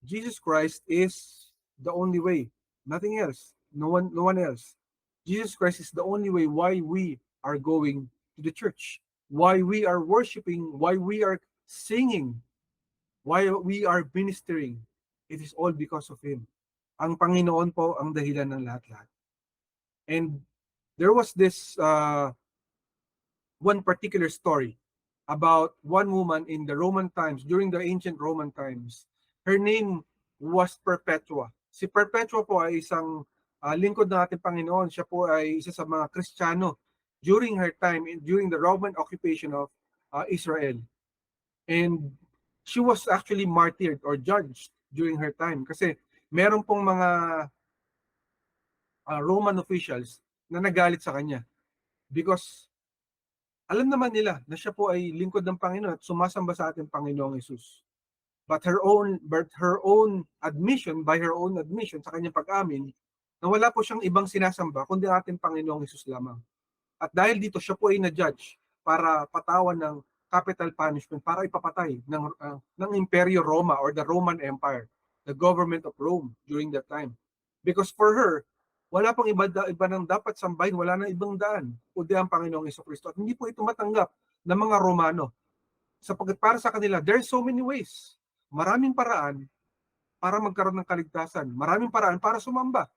Jesus Christ is the only way. Nothing else. No one else. Jesus Christ is the only way why we are going to the church, why we are worshiping, why we are singing, why we are ministering. It is all because of Him. Ang Panginoon po ang dahilan ng lahat-lahat. And there was this one particular story about one woman in the Roman times, during the ancient Roman times. Her name was Perpetua. Si Perpetua po ay isang lingkod ng ating Panginoon. Siya po ay isa sa mga Kristiyano during her time, during the Roman occupation of Israel. And she was actually martyred or judged during her time. Kasi meron pong mga Roman officials na nagalit sa kanya because alam naman nila na siya po ay lingkod ng Panginoon at sumasamba sa ating Panginoong Hesus. But her own admission, by her own admission sa kanyang pag-amin, na wala po siyang ibang sinasamba kundi ating Panginoong Hesus lamang. At dahil dito siya po ay na-judge para patawan ng capital punishment, para ipapatay ng Imperyo Roma or the Roman Empire, the government of Rome during that time. Because for her, wala pang iba nang dapat sambahin, wala nang ibang daan kundi ang Panginoong Jesucristo. At hindi po ito matanggap ng mga Romano. Sapagkat para sa kanila, there's so many ways. Maraming paraan para magkaroon ng kaligtasan. Maraming paraan para sumamba.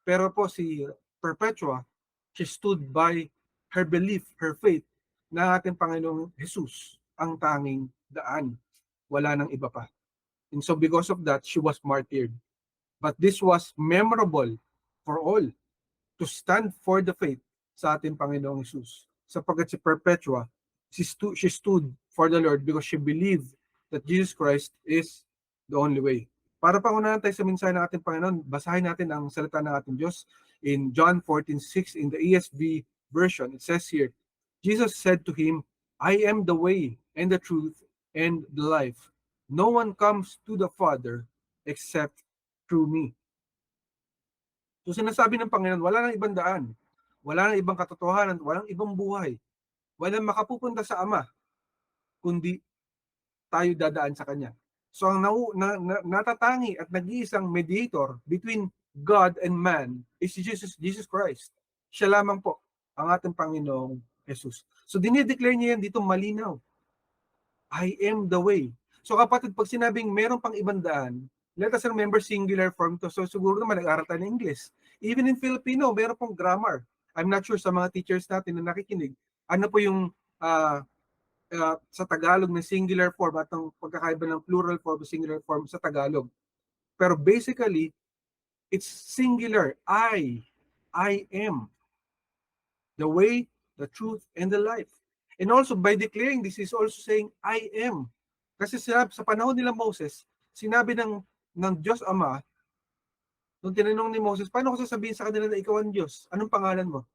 Pero po si Perpetua, she stood by her belief, her faith, na ating Panginoong Jesus ang tanging daan. Wala nang iba pa. And so because of that, she was martyred. But this was memorable for all to stand for the faith sa ating Panginoong Jesus. Sapagkat si Perpetua, she stood for the Lord because she believed that Jesus Christ is the only way. Para pangunahan tayo sa mensahe ng ating Panginoon, basahin natin ang salita ng ating Diyos in John 14:6 in the ESV version. It says here, Jesus said to him, I am the way and the truth and the life. No one comes to the Father except through me. So sinasabi ng Panginoon, wala nang ibang daan, wala nang ibang katotohanan, walang ibang buhay, walang makapupunta sa Ama, kundi tayo dadaan sa Kanya. So ang natatangi at nag-iisang mediator between God and man is Jesus Christ. Siya lamang po ang ating Panginoong Jesus. So dinideclare niya yan dito malinaw. I am the way. So kapatid, pag sinabing meron pang ibang daan, let us remember singular form to. So siguro naman nag-aral tayo ng English. Even in Filipino, meron pong grammar. I'm not sure sa mga teachers natin na nakikinig, ano po yung sa Tagalog na singular form at ang pagkakaiba ng plural form o singular form sa Tagalog. Pero basically, it's singular. I am the way, the truth, and the life. And also, by declaring this, is also saying, I am. Kasi sa panahon nila Moses, sinabi ng Diyos Ama, nung tinanong ni Moses, paano ko sasabihin sa kanila na ikaw ang Diyos? Anong pangalan mo?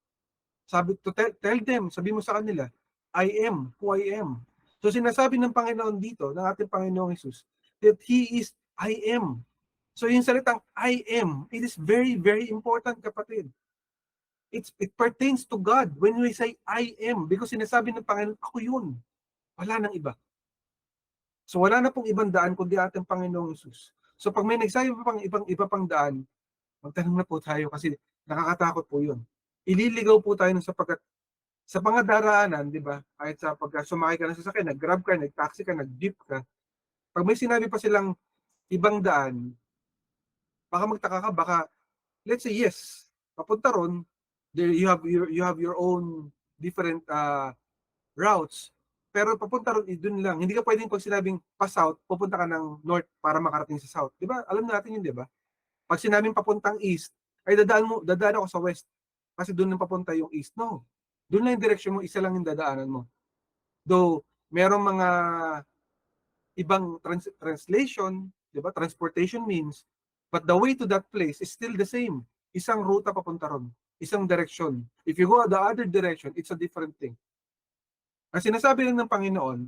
Sabi, to tell them, sabi mo sa kanila, I am who I am. So sinasabi ng Panginoon dito, ng ating Panginoong Jesus, that He is I am. So yung salitang I am, it is very, very important, kapatid. It pertains to God when we say I am, because sinasabi ng Panginoon, ako yun. Wala nang iba. So wala na pong ibang daan kundi ating Panginoong Jesus. So pag may nagsabi pa pang iba pang daan, magtanong na po tayo kasi nakakatakot po yun. Ililigaw po tayo sapagkat sa mga daraanan, di ba? Kahit sa pagka sumakay ka ng sasakyan, nag-grab ka, nag-taxi ka, nag-jeep ka, pag may sinabi pa silang ibang daan, baka magtaka ka, baka, let's say yes, papunta ron, there you have your own different routes, pero papunta ron, dun lang. Hindi ka pwedeng pag sinabing pa-south, pupunta ka ng north para makarating sa south. Di ba? Alam natin yun, di ba? Pag sinabing papuntang east, ay dadaan ako sa west. Kasi doon nang papunta yung east. No. Doon lang yung direksyon mo, isa lang yung dadaanan mo. Though, merong mga ibang translation, di ba? Transportation means, but the way to that place is still the same. Isang ruta papunta ron. Isang direksyon. If you go the other direction, it's a different thing. Ang sinasabi lang ng Panginoon,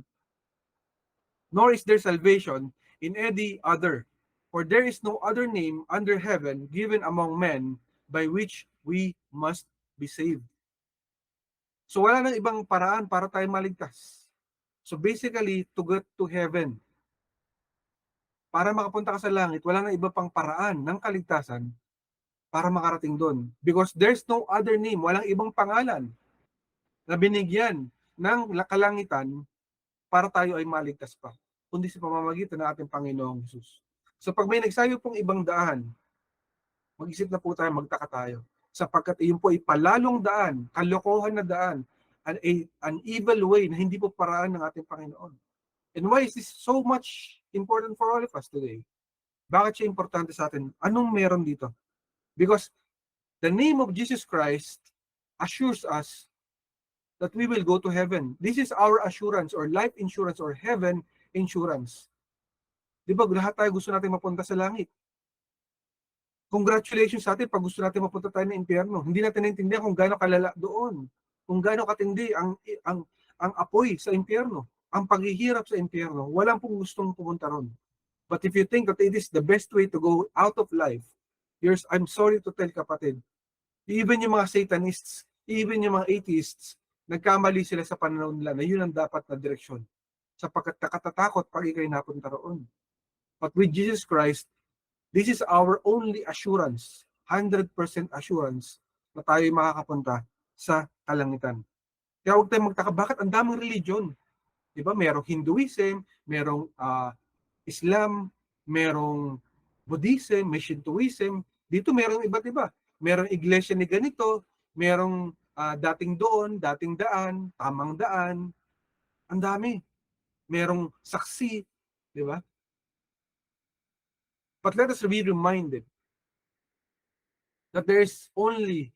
nor is there salvation in any other. For there is no other name under heaven given among men by which we must be saved. So wala nang ibang paraan para tayo maligtas. So basically, to get to heaven, para makapunta ka sa langit, wala na iba pang paraan ng kaligtasan para makarating doon. Because there's no other name, walang ibang pangalan na binigyan ng kalangitan para tayo ay maligtas pa, kundi sa pamamagitan ng ating Panginoong Jesus. So pag may nagsabi pong ibang daan, mag-isip na po tayo, magtaka tayo. Sapagkat iyon po ay palalong daan, kalokohan na daan, an evil way na hindi po paraan ng ating Panginoon. And why is this so much important for all of us today? Bakit siya importante sa atin? Anong meron dito? Because the name of Jesus Christ assures us that we will go to heaven. This is our assurance or life insurance or heaven insurance. Di ba, lahat tayo gusto natin mapunta sa langit. Congratulations sa atin pag gusto natin mapunta tayo ng impyerno. Hindi natin naintindihan kung gaano kalala doon. Kung gaano katindi ang apoy sa impyerno. Ang paghihirap sa impyerno. Walang pong gustong pumunta ron. But if you think that it is the best way to go out of life, I'm sorry to tell, kapatid, even yung mga Satanists, even yung mga atheists, nagkamali sila sa pananaw nila na yun ang dapat na direksyon. Sapagkat nakatatakot pag ikay napunta roon. But with Jesus Christ, this is our only assurance, 100% assurance na tayo makakapunta sa kalangitan. Kaya huwag tayong magtaka, bakit ang daming religion? Diba? Merong Hinduism, merong Islam, merong Buddhism, may Shintoism. Dito merong iba't iba. Merong iglesia ni ganito, merong dating doon, dating daan, tamang daan. Ang dami. Merong saksi, di ba? But let us be reminded that there is only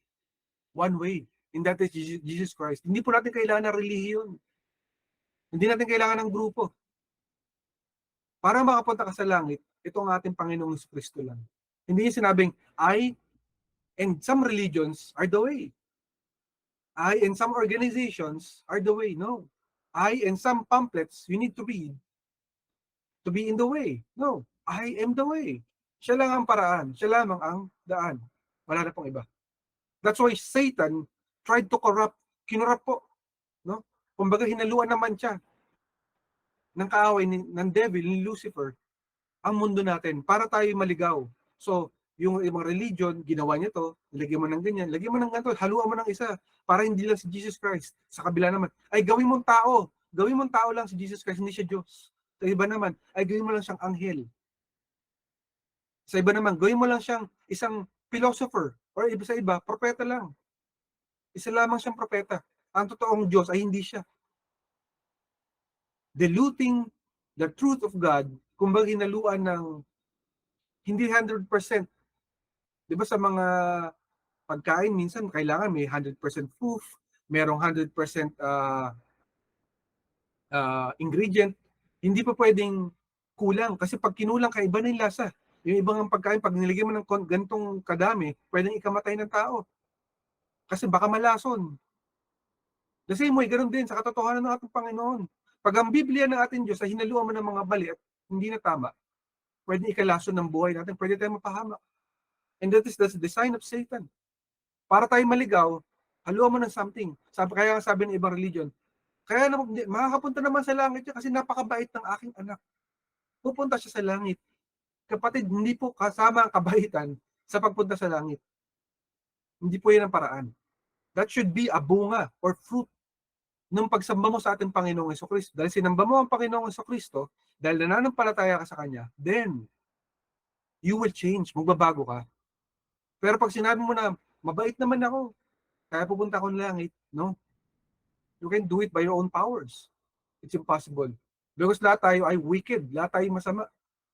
one way, and that is Jesus Christ. Hindi po natin kailangan ng relihiyon. Hindi natin kailangan ng grupo. Para makapunta ka sa langit, ito ang ating Panginoong Kristo lang. Hindi niya sinabing, I and some religions are the way. I and some organizations are the way. No. I and some pamphlets you need to read to be in the way. No. I am the way. Siya lang ang paraan. Siya lamang ang daan. Wala na pong iba. That's why Satan tried to kinurupt po. No? Kumbaga hinaluan naman siya ng kaaway ng devil, ni Lucifer, ang mundo natin para tayo maligaw. So, yung ibang religion, ginawa niya to, lagyan mo ng ganyan, lagyan mo ng ganito, haluan mo ng isa, para hindi lang si Jesus Christ. Sa kabila naman, ay gawin mong tao lang si Jesus Christ, hindi siya Diyos. Sa iba naman, ay gawin mo lang siyang anghel. Sa iba naman, gawin mo lang siyang isang philosopher, or iba sa iba, propeta lang. Isa lamang siyang propeta. Ang totoong Diyos ay hindi siya. Diluting the truth of God, kumbaga hinaluan ng hindi 100%. Di ba sa mga pagkain, minsan kailangan may 100% proof, merong 100% ingredient. Hindi pa pwedeng kulang. Kasi pag kinulang ka, iba na yung lasa. Yung ibang pagkain, pag nilagyan mo ng ganitong kadami, pwedeng ikamatay ng tao. Kasi baka malason. The same way, ganoon din sa katotohanan ng ating Panginoon. Pag ang Biblia ng ating Diyos ay hinaluan mo ng mga mali at hindi na tama, pwedeng ikalason ng buhay natin, pwede tayong mapahamak. And that's the design of Satan. Para tayo maligaw, haluan mo ng something. Kaya sabi ng ibang religion, kaya makakapunta naman sa langit siya kasi napakabait ng aking anak. Pupunta siya sa langit. Kapatid, hindi po kasama ang kabaitan sa pagpunta sa langit. Hindi po yan ang paraan. That should be a bunga or fruit ng pagsamba mo sa ating Panginoong Jesucristo. Dahil sinamba mo ang Panginoong Jesucristo, dahil nananampalataya ka sa Kanya, then, you will change. Magbabago ka. Pero pag sinabi mo na, mabait naman ako, kaya pupunta ako ng langit, no? You can do it by your own powers. It's impossible. Because lahat tayo ay wicked. Lahat tayo masama.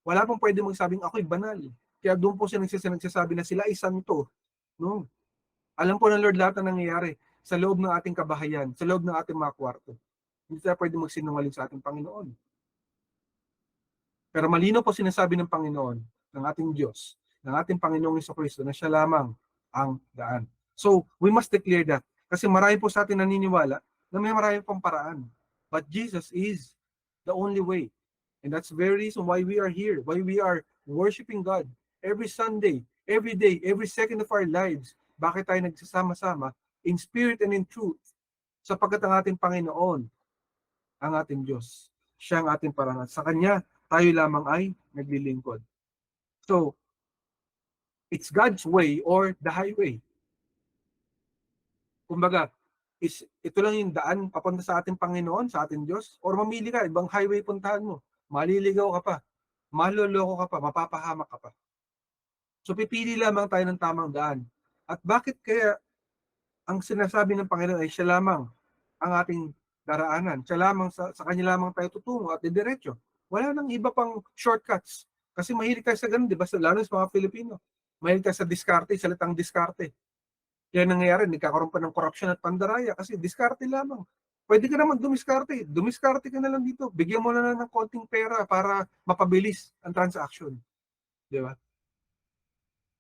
Wala pong pwede magsabing ako'y banal. Kaya doon po siya nagsasabi na sila ay santo. No? Alam po ng Lord lahat na nangyayari sa loob ng ating kabahayan, sa loob ng ating mga kwarto. Hindi tayo pwede magsinungaling sa ating Panginoon. Pero malino po sinasabi ng Panginoon, ng ating Diyos, ng ating Panginoong Jesucristo na siya lamang ang daan. So, we must declare that. Kasi marami po sa atin naniniwala na may marami pong paraan. But Jesus is the only way. And that's the very reason why we are here, why we are worshiping God every Sunday, every day, every second of our lives. Bakit tayo nagsasama-sama in spirit and in truth? Sapagkat ang ating Panginoon, ang ating Diyos, siya ang ating paraan. Sa Kanya tayo lamang ay naglilingkod. So, it's God's way or the highway. Kumbaga, ito lang yung daan papunta sa ating Panginoon, sa ating Diyos, or mamili ka, ibang highway puntahan mo. Maliligaw ka pa, maloloko ka pa, mapapahamak ka pa. So pipili lamang tayo ng tamang daan. At bakit kaya ang sinasabi ng Panginoon ay siya lamang ang ating daraanan, siya lamang sa kanya lamang tayo tutungo at didiretso. Wala nang iba pang shortcuts. Kasi mahilig tayo sa ganun, di ba? Lalo sa mga Filipino. Mahilig tayo sa diskarte, salitang diskarte. Kaya nangyayari, nagkakaroon pa ng korupsyon at pandaraya kasi diskarte lamang. Pwede ka naman dumiskarte. Dumiskarte ka na lang dito. Bigyan mo na lang ng konting pera para mapabilis ang transaction. Di ba?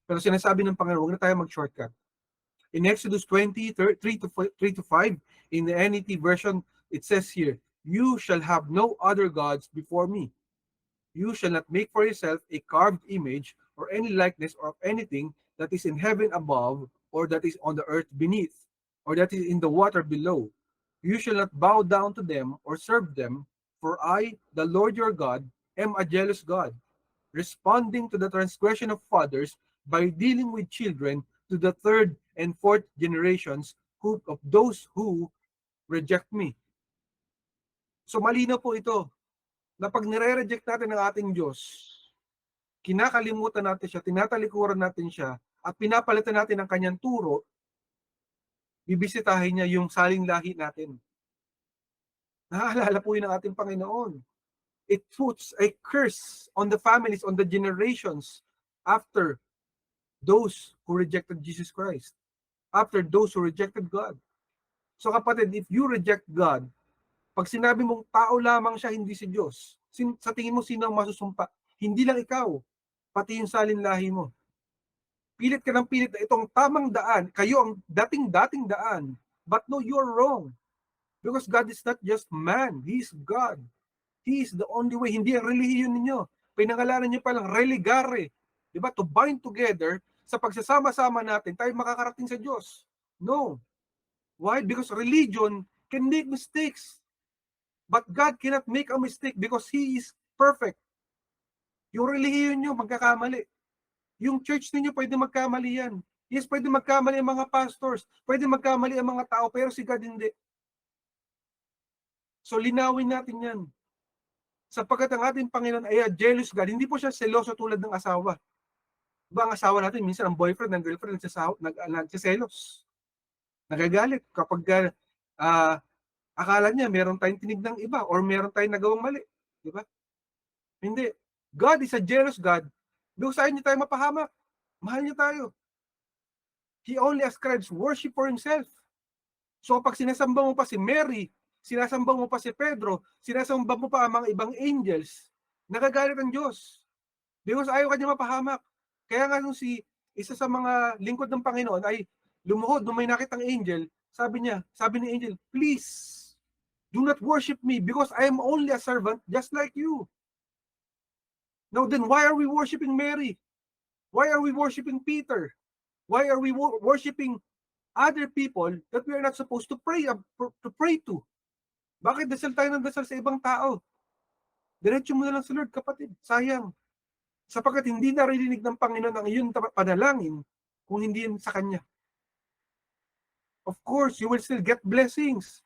Pero sinasabi ng Panginoon, huwag na tayo mag-shortcut. In Exodus 20, 3-5, in the NET version, it says here, "You shall have no other gods before me. You shall not make for yourself a carved image or any likeness of anything that is in heaven above, or that is on the earth beneath, or that is in the water below. You shall not bow down to them or serve them, for I, the Lord your God, am a jealous God, responding to the transgression of fathers by dealing with children to the third and fourth generations of those who reject me." So malinaw po ito na pag nire-reject natin ang ating Diyos, kinakalimutan natin siya, tinatalikuran natin siya, at pinapalitan natin ang kanyang turo, bibisitahin niya yung saling lahi natin. Naaalala po yun ng ating Panginoon. It puts a curse on the families, on the generations after those who rejected Jesus Christ, after those who rejected God. So kapatid, if you reject God, pag sinabi mong tao lamang siya, hindi si Diyos, sa tingin mo sino ang masusumpa? Hindi lang ikaw, pati yung salin lahi mo. Pilit ka ng pilit na itong tamang daan, kayo ang dating-dating daan. But no, you're wrong. Because God is not just man, He is God. He is the only way. Hindi ang relihiyon ninyo. Pinangalanan niyo palang religare. Diba? To bind together, sa pagsasama-sama natin, tayo makakarating sa Diyos. No. Why? Because religion can make mistakes. But God cannot make a mistake because He is perfect. Yung relihiyon nyo, magkakamali. Yung church ninyo, pwede magkamali yan. Yes, pwede magkamali ang mga pastors, pwede magkamali ang mga tao, pero si God hindi. So linawin natin yan. Sapagkat ang ating Panginoon ay a jealous God, hindi po siya seloso tulad ng asawa. Diba ang asawa natin, minsan ang boyfriend, ang girlfriend, nagsiselos. Nagagalit kapag akala niya meron tayong tinignang iba or meron tayong nagawang mali. Diba? Hindi. God is a jealous God. Because ayaw niya tayo mapahamak. Mahal niya tayo. He only ascribes worship for Himself. So pag sinasamba mo pa si Mary, sinasamba mo pa si Pedro, sinasamba mo pa ang mga ibang angels, nagagalit ang Diyos. Because ayaw kanya mapahamak. Kaya nga nung isa sa mga lingkod ng Panginoon ay lumuhod nung may nakitang angel, sabi ni angel, "Please, do not worship me because I am only a servant just like you." Now then, why are we worshiping Mary? Why are we worshiping Peter? Why are we worshiping other people that we are not supposed to pray to? Bakit dasal tayo ng dasal sa ibang tao? Diretso mo na lang sa Lord, kapatid. Sayang. Sapagkat hindi naririnig ng Panginoon ang iyong panalangin kung hindi sa Kanya. Of course, you will still get blessings.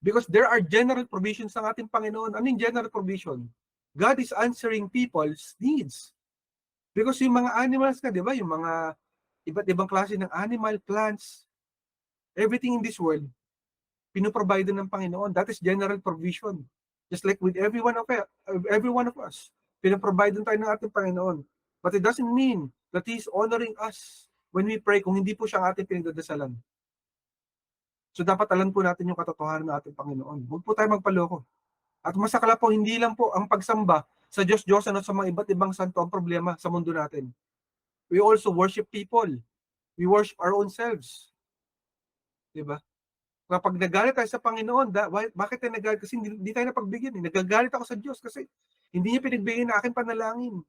Because there are general provisions ng ating Panginoon. Ano yung general provision? God is answering people's needs. Because yung mga animals nga, di ba? Yung mga iba't ibang klase ng animal, plants, everything in this world, pinoprovide ng Panginoon. That is general provision. Just like with every one of us, pinoprovide tayo ng ating Panginoon. But it doesn't mean that He is honoring us when we pray kung hindi po siya ang ating pinagdadasalan. So dapat alam po natin yung katotohanan ng ating Panginoon. Huwag po tayo magpaloko. At masakala po, hindi lang po ang pagsamba sa Diyos-Diyosan at sa mga iba't ibang santo ang problema sa mundo natin. We also worship people. We worship our own selves. Diba? Kapag nagalit tayo sa Panginoon, bakit tayo nagalit? Kasi hindi tayo napagbigyan. Nagagalit ako sa Diyos kasi hindi niya pinagbigyan na aking panalangin.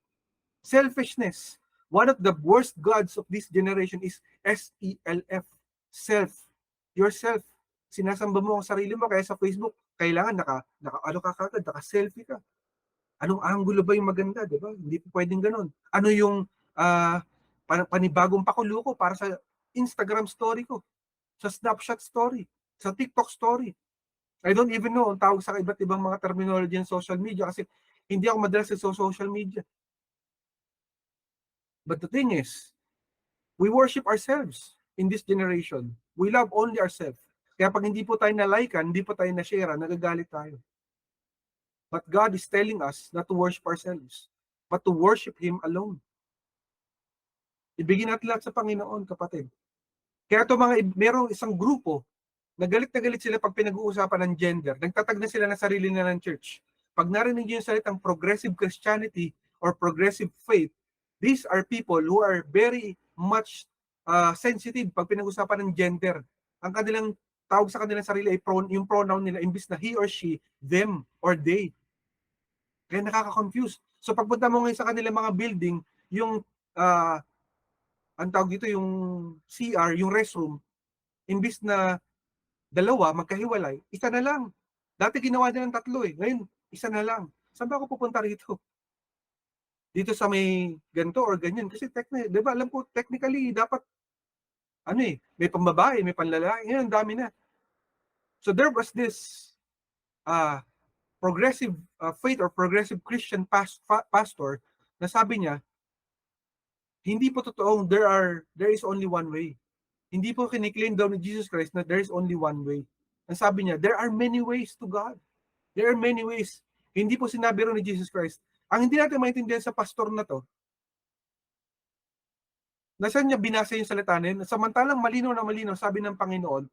Selfishness. One of the worst gods of this generation is SELF. Self. Yourself. Sinasamba mo ang sarili mo, kaya sa Facebook, kailangan naka-selfie ka. Anong angulo ba yung maganda, di ba? Hindi po pwedeng ganun. Ano yung panibagong pakulo ko para sa Instagram story ko, sa Snapchat story, sa TikTok story. I don't even know ang tawag sa iba't ibang mga terminology ng social media kasi hindi ako madalas sa social media. But the thing is, we worship ourselves in this generation. We love only ourselves. Kaya pag hindi po tayo na-likean, hindi po tayo na-share, nagagalit tayo. But God is telling us not to worship ourselves, but to worship Him alone. Ibigin natin lahat sa Panginoon, kapatid. Kaya ito merong isang grupo, na galit sila pag pinag-uusapan ng gender. Nagtatag na sila na sarili na ng church. Pag narinig niyo yung salitang progressive Christianity or progressive faith, these are people who are very much sensitive pag pinag-usapan ng gender. Ang kanilang tawag sa kanilang sarili ay yung pronoun nila, imbis na he or she, them or they. Kaya nakaka-confuse. So pagpunta mo ngayon sa kanilang mga building, yung ang tawag dito, yung CR, yung restroom, imbis na dalawa, magkahiwalay, isa na lang. Dati ginawa niya ng tatlo eh. Ngayon, isa na lang. Saan ba ako pupunta rito? Dito sa may ganito or ganyan. Kasi di ba, alam ko, technically, dapat, may pambabae, may panlalaki. Ngayon, dami na. So there was this progressive faith or progressive Christian pastor na sabi niya, hindi po totoong there is only one way. Hindi po kiniklaim daw ni Jesus Christ na there is only one way. Ang sabi niya, there are many ways to God. There are many ways. Hindi po sinabi rin ni Jesus Christ. Ang hindi natin maintindihan sa pastor na to, nasaan niya binasa yung salita na yun? Samantalang malinaw na malinaw, sabi ng Panginoon,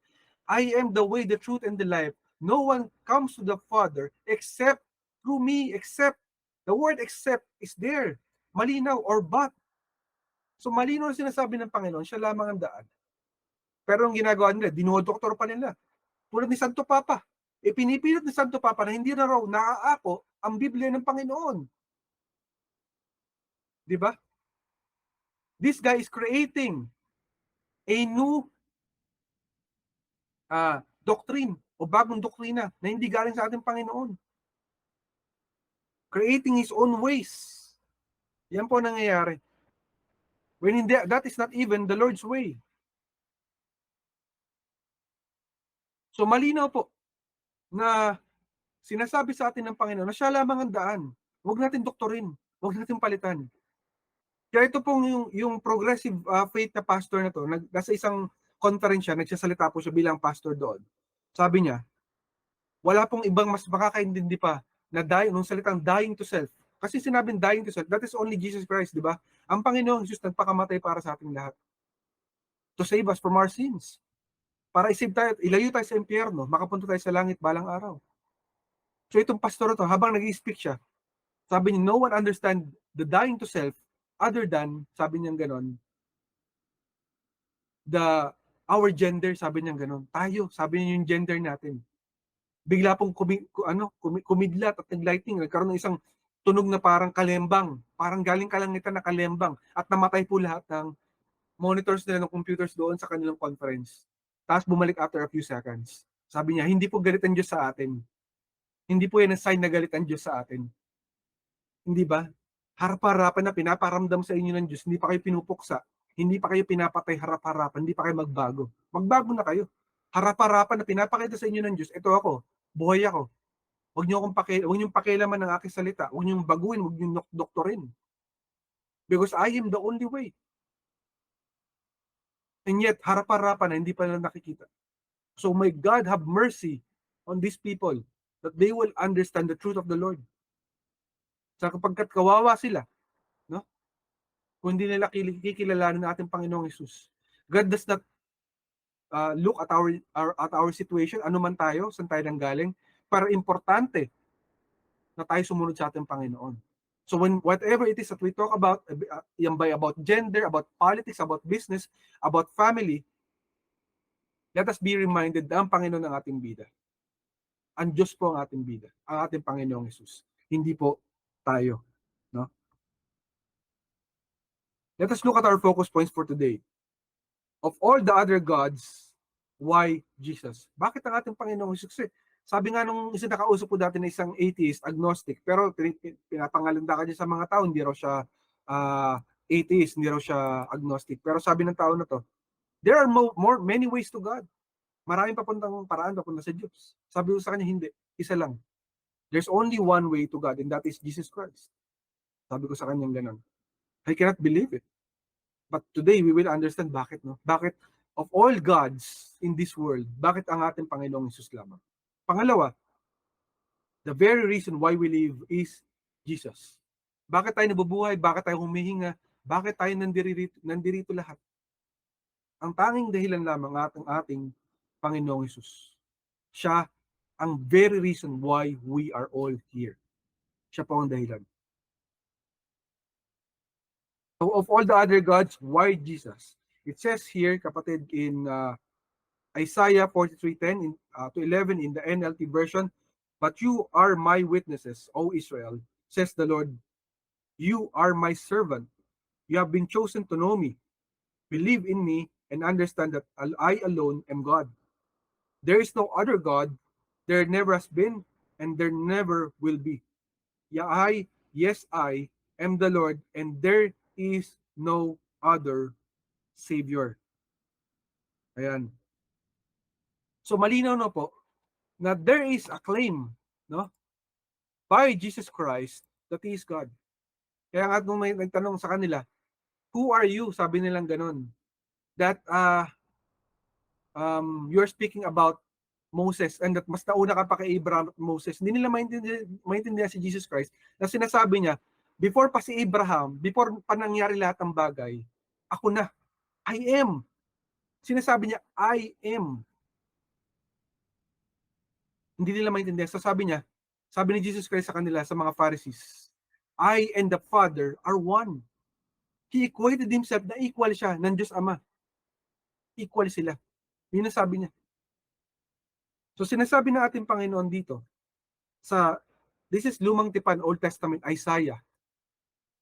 I am the way, the truth, and the life. No one comes to the Father except through me, except. The word except is there. Malinaw or but. So malinaw na sinasabi ng Panginoon, siya lamang ang daan. Pero ang ginagawa nila, dinodoktor pa nila. Tulad ni Santo Papa. Pinipilit ni Santo Papa na hindi na raw naaako ang Biblia ng Panginoon. Di ba? This guy is creating a new doctrine o bagong doktrina na hindi galing sa ating Panginoon. Creating his own ways. Yan po nangyayari. When that is not even the Lord's way. So malinaw po na sinasabi sa atin ng Panginoon na siya lamang ang daan. Huwag natin doktorin. Huwag natin palitan. Kaya ito pong yung progressive faith na pastor na to, nasa isang conference siya, nagsasalita po siya bilang pastor doon. Sabi niya, wala pong ibang mas makakaintindi pa na nung salitang dying to self. Kasi sinabing dying to self, that is only Jesus Christ, di ba? Ang Panginoong Jesus nagpakamatay para sa ating lahat. To save us from our sins. Para isave tayo, ilayo tayo sa impyerno, makapunta tayo sa langit balang araw. So itong pastor to, habang nag-i-speak siya, sabi niya, no one understand the dying to self other than, sabi niya ganon, our gender, sabi niya ganon. Tayo, sabi niya yung gender natin. Bigla pong kumidlat at nag-lighting. Nagkaroon ng isang tunog na parang kalembang. Parang galing kalangitan na kalembang. At namatay po lahat ng monitors nila ng computers doon sa kanilang conference. Tapos bumalik after a few seconds. Sabi niya, hindi po galit ang Diyos sa atin. Hindi po yan ang sign na galit ang Diyos sa atin. Hindi ba? Harap-harapan na pinaparamdam sa inyo ng Diyos, hindi pa kayo pinupuksa, hindi pa kayo pinapatay harap-harapan, hindi pa kayo magbago. Magbago na kayo. Harap-harapan na pinapakita sa inyo ng Diyos, ito ako, buhay ako. Huwag niyong pakialaman ng aking salita. Huwag niyong baguhin, huwag niyong doktorin. Because I am the only way. And yet, harap-harapan na hindi pa nila nakikita. So may God have mercy on these people that they will understand the truth of the Lord. Sa kapagkat kawawa sila, no? Kung hindi nila kikilalanin ng ating Panginoong Hesus. God does not look at our situation, ano man tayo, saan tayo nanggaling, para importante na tayo sumunod sa ating Panginoon. So when whatever it is that we talk about, about gender, about politics, about business, about family, let us be reminded na ang Panginoon ang ating bida. Ang Diyos po ang ating bida, ang ating Panginoong Hesus. Hindi po tayo. No? Let us look at our focus points for today. Of all the other gods, why Jesus? Bakit ang ating Panginoong Hesus? Sabi nga nung isa nakausap ko dati na isang atheist, agnostic, pero pinapangalanda ka niya sa mga tao, hindi raw siya atheist, hindi raw siya agnostic. Pero sabi ng tao na to, there are many ways to God. Maraming papuntang paraan papunta sa Diyos. Sabi ko sa kanya, hindi. Isa lang. There's only one way to God, and that is Jesus Christ. Sabi ko sa kanya ganun. I cannot believe it. But today, we will understand bakit, no? Bakit of all gods in this world, bakit ang ating Panginoong Hesus lamang? Pangalawa, the very reason why we live is Jesus. Bakit tayo nabubuhay? Bakit tayo humihinga? Bakit tayo nandirito lahat? Ang tanging dahilan lamang ating Panginoong Hesus. Siya ang very reason why we are all here. Siya po ang dahilan. So of all the other gods, why Jesus? It says here, kapatid, in Isaiah 43:10 to 11 in the NLT version, "But you are my witnesses, O Israel, says the Lord. You are my servant. You have been chosen to know me. Believe in me and understand that I alone am God. There is no other God. There never has been, and there never will be. Yes, I am the Lord, and there is no other Savior." Ayan. So malinaw na po na there is a claim, no, by Jesus Christ that He is God. Kaya nga nung may nagtanong sa kanila, who are you? Sabi nilang ganun. That you're speaking about Moses, and that mas nauna ka pa kay Abraham at Moses. Hindi nila maintindihan si Jesus Christ na sinasabi niya, before pa si Abraham, before pa nangyari lahat ng bagay, ako na, I am. Sinasabi niya, I am. Hindi nila maintindihan. So sabi niya, sabi ni Jesus Christ sa kanila, sa mga Pharisees, I and the Father are one. He equated himself na equal siya ng Diyos Ama. Equal sila. Yun ang sabi niya. So sinasabi ng ating Panginoon dito, this is Lumang Tipan, Old Testament, Isaiah.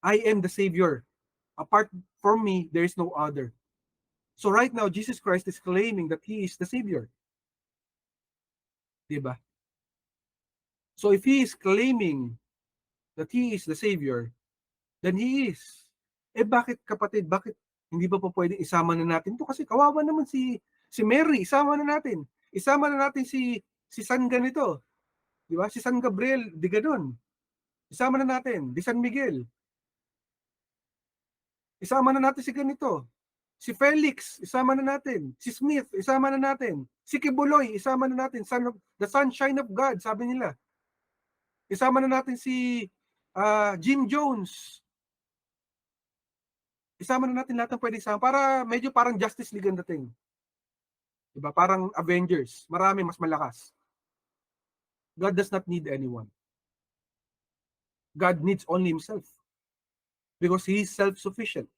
I am the Savior. Apart from me, there is no other. So right now, Jesus Christ is claiming that He is the Savior. Diba? So if He is claiming that He is the Savior, then He is. Bakit kapatid, bakit hindi pa po pwedeng isama na natin to? Kasi kawawa naman si Mary, isama na natin. Isama na natin si San ganito. Di ba? Si San Gabriel, di ganon. Isama na natin. Di San Miguel. Isama na natin si ganito. Si Felix, isama na natin. Si Smith, isama na natin. Si Kibuloy, isama na natin. The sunshine of God, sabi nila. Isama na natin si Jim Jones. Isama na natin lahat ng pwede isama para medyo parang Justice League ang dating. Diba? Parang Avengers. Marami, mas malakas. God does not need anyone. God needs only Himself. Because He is self-sufficient.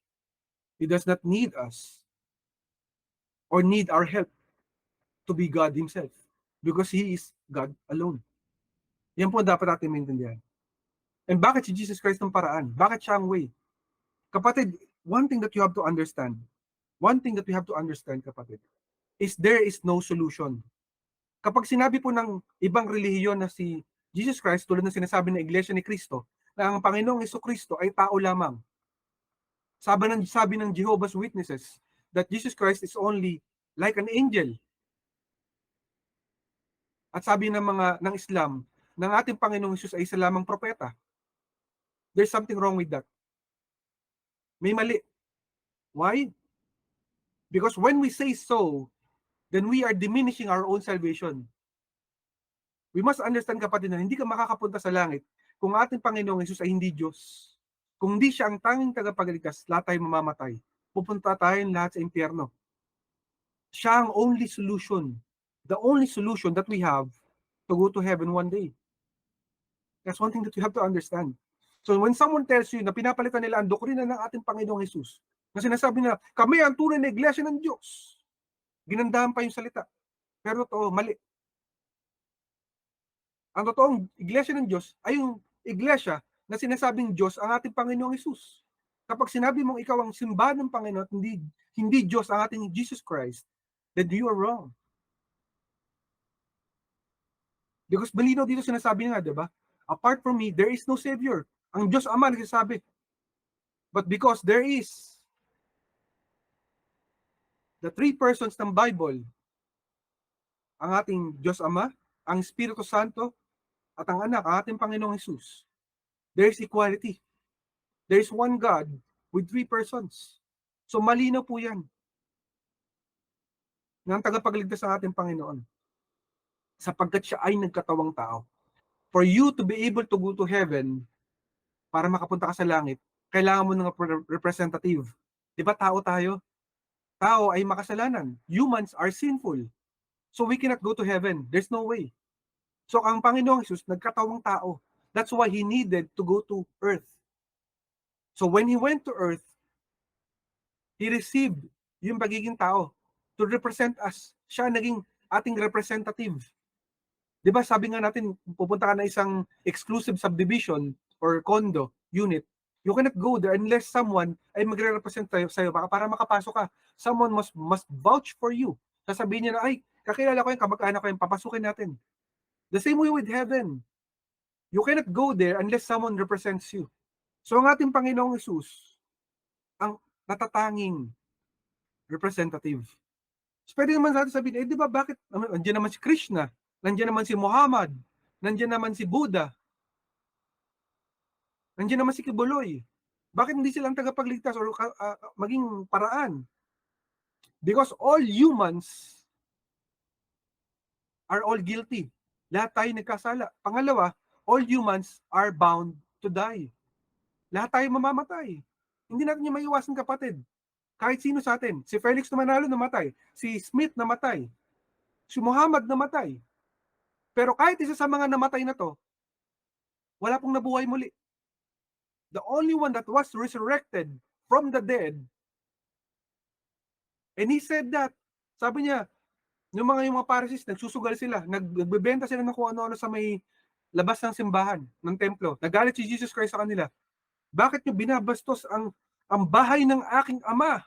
He does not need us or need our help to be God Himself. Because He is God alone. Yan po dapat natin maintindihan. And bakit si Jesus Christ ng paraan? Bakit siya ang way? Kapatid, one thing that you have to understand, kapatid, is there is no solution. Kapag sinabi po ng ibang relihiyon na si Jesus Christ, tulad ng sinasabi ng Iglesia ni Cristo, na ang Panginoong Jesucristo ay tao lamang. Sabi ng Jehovah's Witnesses that Jesus Christ is only like an angel. At sabi ng Islam, ng ating Panginoong Jesus ay isa lamang propeta. There's something wrong with that. May mali. Why? Because when we say so, then we are diminishing our own salvation. We must understand, kapatid, na hindi ka makakapunta sa langit kung ating Panginoong Jesus ay hindi Diyos. Kung hindi siya ang tanging tagapagligtas, lahat tayo mamamatay. Pupunta tayong lahat sa impyerno. Siya ang only solution. The only solution that we have to go to heaven one day. That's one thing that you have to understand. So when someone tells you na pinapalitan nila ang doktrina ng ating Panginoong Jesus, na sinasabi nila, kami ang tunay na iglesia ng Diyos. Ginandahan pa yung salita. Pero totoo, mali. Ang totoong iglesia ng Diyos ay yung iglesia na sinasabing Diyos ang ating Panginoong Jesus. Kapag sinabi mong ikaw ang simbahan ng Panginoon at hindi Diyos ang ating Jesus Christ, then you are wrong. Because malinaw dito sinasabi nga, di ba? Apart from me, there is no Savior. Ang Diyos Ama nagsasabi. But because there is the three persons ng Bible, ang ating Diyos Ama, ang Espiritu Santo, at ang anak, ang ating Panginoong Hesus, there is equality. There is one God with three persons. So malinaw po yan ng tagapagligtas ng ating Panginoon. Sapagkat siya ay nagkatawang tao. For you to be able to go to heaven, para makapunta ka sa langit, kailangan mo ng representative. Di ba tao tayo? Tao ay makasalanan. Humans are sinful. So we cannot go to heaven. There's no way. So ang Panginoong Jesus nagkatawang tao. That's why He needed to go to earth. So when He went to earth, He received yung pagiging tao to represent us. Siya naging ating representative. Di ba sabi nga natin, pupunta ka na isang exclusive subdivision or condo unit, you cannot go there unless someone ay magre-represent sa'yo para makapasok ka. Someone must vouch for you. Sasabihin niya na, ay, kakilala ko yung kamag-anak ko yung papasukin natin. The same way with heaven. You cannot go there unless someone represents you. So ang ating Panginoong Hesus, ang natatanging representative. So, pwede naman natin sabihin, di ba bakit, nandiyan naman si Krishna, nandiyan naman si Muhammad, nandiyan naman si Buddha, nandiyan naman si Kibuloy. Bakit hindi silang tagapagligtas o maging paraan? Because all humans are all guilty. Lahat tayo nagkasala. Pangalawa, all humans are bound to die. Lahat tayo mamamatay. Hindi natin yung maiwasan, kapatid. Kahit sino sa atin. Si Felix na Manalo namatay. Si Smith namatay. Si Muhammad namatay. Pero kahit isa sa mga namatay na to, wala pong nabuhay muli. The only one that was resurrected from the dead, and he said that, sabi niya, yung mga Pharisees, nagsusugal sila, nagbebenta sila ng kung ano-ano sa may labas ng simbahan, ng templo. Nagalit si Jesus Christ sa kanila. Bakit nyo binabastos ang bahay ng aking ama?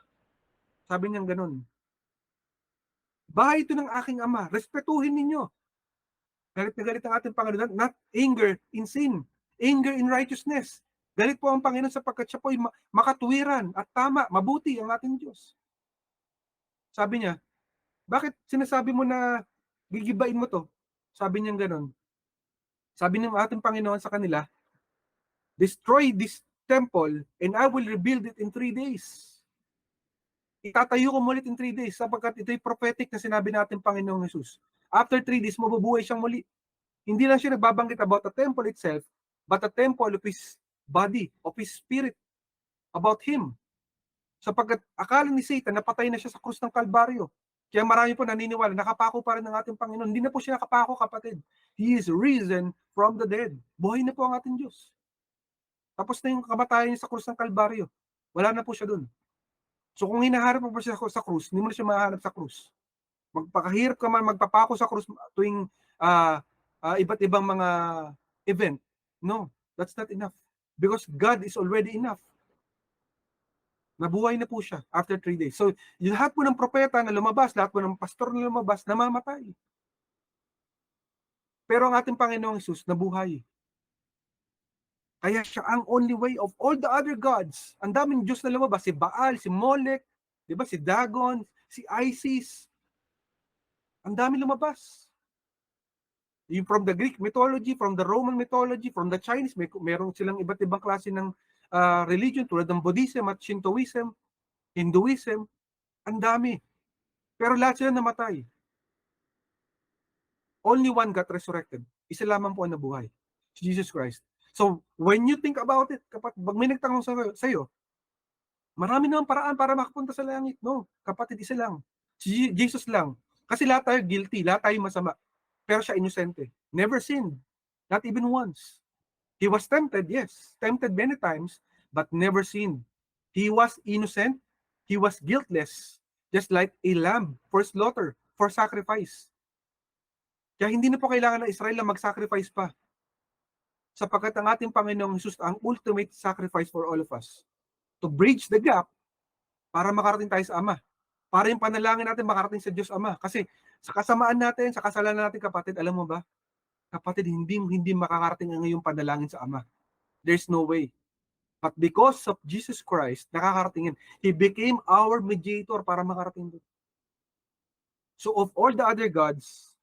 Sabi niya ganun. Bahay ito ng aking ama. Respetuhin ninyo. Galit na galit ang ating Panginoon. Not anger in sin. Anger in righteousness. Galit po ang Panginoon sapagkat siya po ay makatuwiran at tama, mabuti ang ating Diyos. Sabi niya, bakit sinasabi mo na gigibain mo to? Sabi niya ganun. Sabi ng ating Panginoon sa kanila, destroy this temple and I will rebuild it in 3 days. Itatayo ko muli in 3 days sapagkat ito'y prophetic na sinabi natin Panginoong Jesus. After 3 days, mabubuhay siyang muli. Hindi lang siya nagbabanggit about the temple itself, but the temple of His body, of His spirit, about Him. Sapagkat akala ni Satan, napatay na siya sa krus ng Kalbaryo. Kaya marami po naniniwala, nakapako pa rin ng ating Panginoon. Hindi na po siya nakapako, kapatid. He is risen from the dead. Buhay na po ang ating Diyos. Tapos na yung kamatayan niya sa krus ng Kalbaryo. Wala na po siya dun. So kung hinaharap mo pa siya sa krus, hindi mo na siya mahanap sa krus. Magpakahirap ka man, magpapako sa krus tuwing iba't ibang mga event. No, that's not enough. Because God is already enough. Nabuhay na po siya after 3 days. So, lahat po ng propeta na lumabas, lahat po ng pastor na lumabas, namamatay. Pero ang ating Panginoong Hesus, nabuhay. Kaya siya ang only way of all the other gods. Ang daming Diyos na lumabas, si Baal, si Molech, di ba, si Dagon, si Isis. Ang dami lumabas. Yung from the Greek mythology, from the Roman mythology, from the Chinese, meron silang iba't ibang klase ng religion tulad ng Buddhism at Shintoism, Hinduism. Ang dami. Pero lahat sila namatay. Only one got resurrected. Isa lamang po ang nabuhay. Si Jesus Christ. So, when you think about it, kapag may nagtanong sa'yo, marami namang paraan para makapunta sa langit. No, kapatid, isa lang. Si Jesus lang. Kasi lahat tayo guilty, lahat tayo masama. Pero siya inosente. Never sinned. Not even once. He was tempted, yes. Tempted many times, but never sinned. He was innocent. He was guiltless. Just like a lamb for slaughter, for sacrifice. Kaya hindi na po kailangan ng Israel na mag-sacrifice pa. Sapagkat ang ating Panginoong Jesus ang ultimate sacrifice for all of us. To bridge the gap para makarating tayo sa Ama. Para yung panalangin natin makarating sa Diyos Ama. Kasi sa kasamaan natin, sa kasalanan natin, kapatid, alam mo ba? Kapatid, hindi makakarating ang iyong panalangin sa Ama. There's no way. But because of Jesus Christ, nakakarating yan. He became our mediator para makarating doon. So of all the other gods,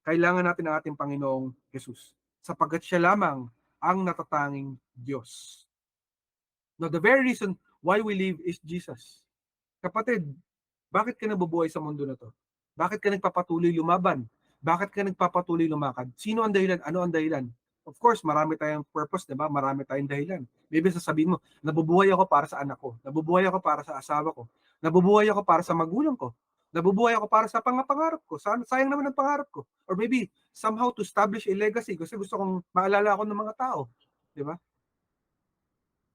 kailangan natin ang ating Panginoong Jesus, sapagkat siya lamang ang natatanging Diyos. Now, the very reason why we live is Jesus. Kapatid, bakit ka nabubuhay sa mundo na to? Bakit ka nagpapatuloy lumaban? Bakit ka nagpapatuloy lumakad? Sino ang dahilan? Ano ang dahilan? Of course, marami tayong purpose, di ba? Marami tayong dahilan. Maybe sasabihin mo, nabubuhay ako para sa anak ko. Nabubuhay ako para sa asawa ko. Nabubuhay ako para sa magulang ko. Nabubuhay ako para sa pangarap ko. Sayang naman ang pangarap ko. Or maybe, somehow to establish a legacy kasi gusto kong maalala ako ng mga tao. Di ba?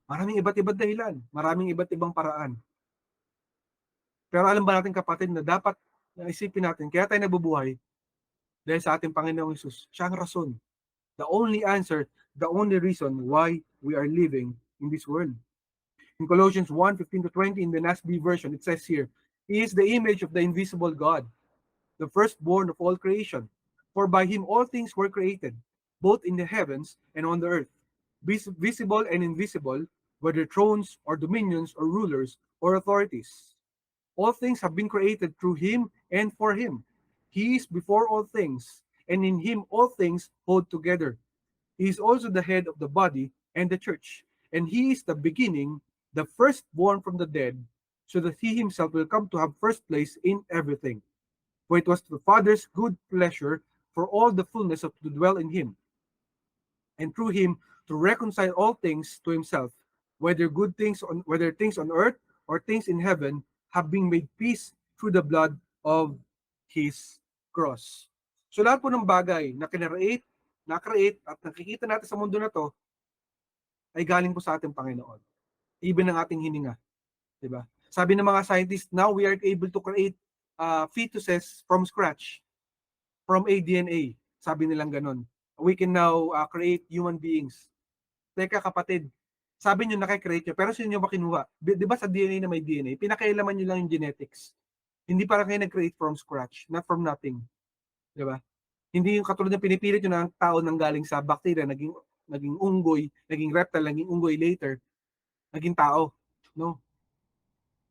Maraming iba't ibang dahilan. Maraming iba't ibang paraan. Pero alam ba natin kapatid na dapat isipin natin, kaya tayo nabubuhay dahil sa ating Panginoong Hesus. Siya ang rason. The only answer, the only reason why we are living in this world. In Colossians 1:15-20 in the NASB version, it says here, He is the image of the invisible God, the firstborn of all creation. For by Him all things were created, both in the heavens and on the earth, visible and invisible, whether thrones or dominions or rulers or authorities. All things have been created through Him and for Him. He is before all things, and in Him all things hold together. He is also the head of the body and the church, and He is the beginning, the firstborn from the dead, so that He Himself will come to have first place in everything. For it was the Father's good pleasure for all the fullness to dwell in Him, and through Him to reconcile all things to Himself, whether things on earth or things in heaven, have been made peace through the blood of His cross. So lahat po ng bagay na na-create at nakikita natin sa mundo na to ay galing po sa ating Panginoon. Even ang ating hininga. Diba? Sabi ng mga scientists, now we are able to create fetuses from scratch, from a DNA. Sabi nilang ganun. We can now create human beings. Teka kapatid, sabi nyo nakikreate nyo, pero sino nyo ba kinuha? Di ba sa DNA na may DNA, pinakailaman nyo lang yung genetics. Hindi para kayo nag-create from scratch, not from nothing. Di ba? Hindi yung katulad ng pinipilit nyo ng tao nang galing sa bacteria, naging unggoy, naging reptile, naging unggoy later, naging tao. No?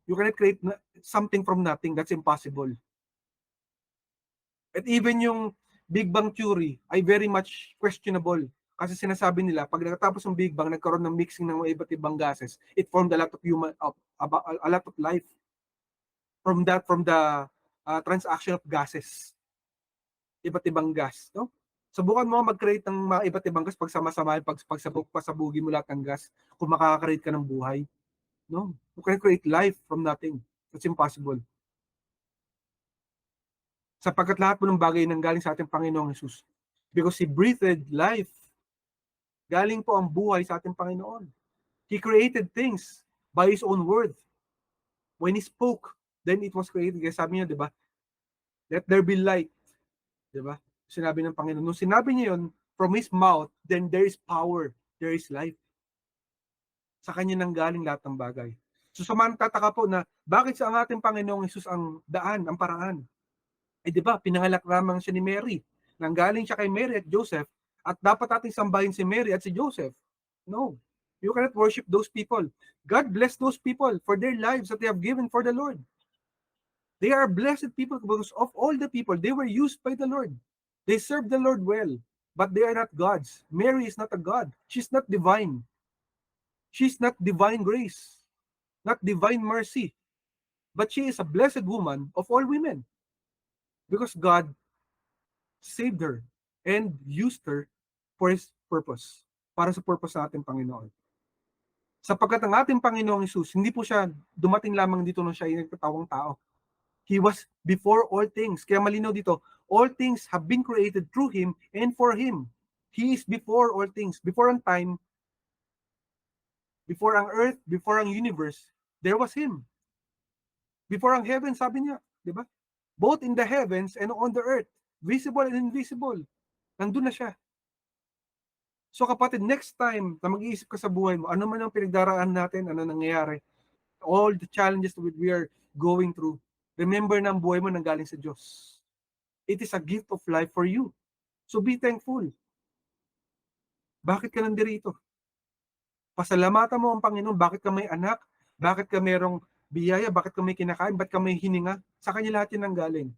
You cannot create something from nothing. That's impossible. At even yung Big Bang Theory ay very much questionable. Kasi sinasabi nila, pag nakatapos ng Big Bang, nagkaroon ng mixing ng mga iba't ibang gases, it formed a lot of a lot of life from the transaction of gases. Iba't ibang gas, no? Subukan mo mag-create ng mga iba't ibang gas pag sama-sama, pasabugin mo lahat ng gas, kung makaka-create ka ng buhay. No? You can create life from nothing. It's impossible. Sapagkat lahat po ng bagay nang galing sa ating Panginoong Hesus. Because He breathed life. Galing po ang buhay sa ating Panginoon. He created things by His own word. When He spoke, then it was created. Kaya sabi niya, di ba? Let there be light. Di ba? Sinabi ng Panginoon. Nung sinabi niya yun, from His mouth, then there is power. There is life. Sa Kanya nang galing lahat ng bagay. So tataka po na bakit sa ang ating Panginoong Hesus ang daan, ang paraan? Eh di ba, pinangalak lamang siya ni Mary. Nanggaling siya kay Mary at Joseph at dapat nating sambahin si Mary at si Joseph. No. You cannot worship those people. God bless those people for their lives that they have given for the Lord. They are blessed people because of all the people, they were used by the Lord. They served the Lord well, but they are not gods. Mary is not a god. She's not divine. She's not divine grace, not divine mercy. But she is a blessed woman of all women. Because God saved her and used her for His purpose. Para sa purpose sa ating Panginoon. Sapagkat ang ating Panginoong Hesus, hindi po siya dumating lamang dito nung siya ay nagtatawang tao. He was before all things. Kaya malinaw dito, all things have been created through Him and for Him. He is before all things. Before ang time, before ang earth, before ang universe, there was Him. Before ang heaven, sabi niya, di ba? Both in the heavens and on the earth, visible and invisible. Nandun na siya. So kapatid, next time na mag-iisip ka sa buhay mo, ano man ang pinagdaraan natin, ano nangyayari, all the challenges that we are going through, remember na ang buhay mo nanggaling sa Diyos. It is a gift of life for you. So be thankful. Bakit ka nandirito? Pasalamatan mo ang Panginoon. Bakit ka may anak? Bakit ka merong biyaya? Bakit ka may kinakain? Bakit ka may hininga? Sa Kanya lahat yan ang galing.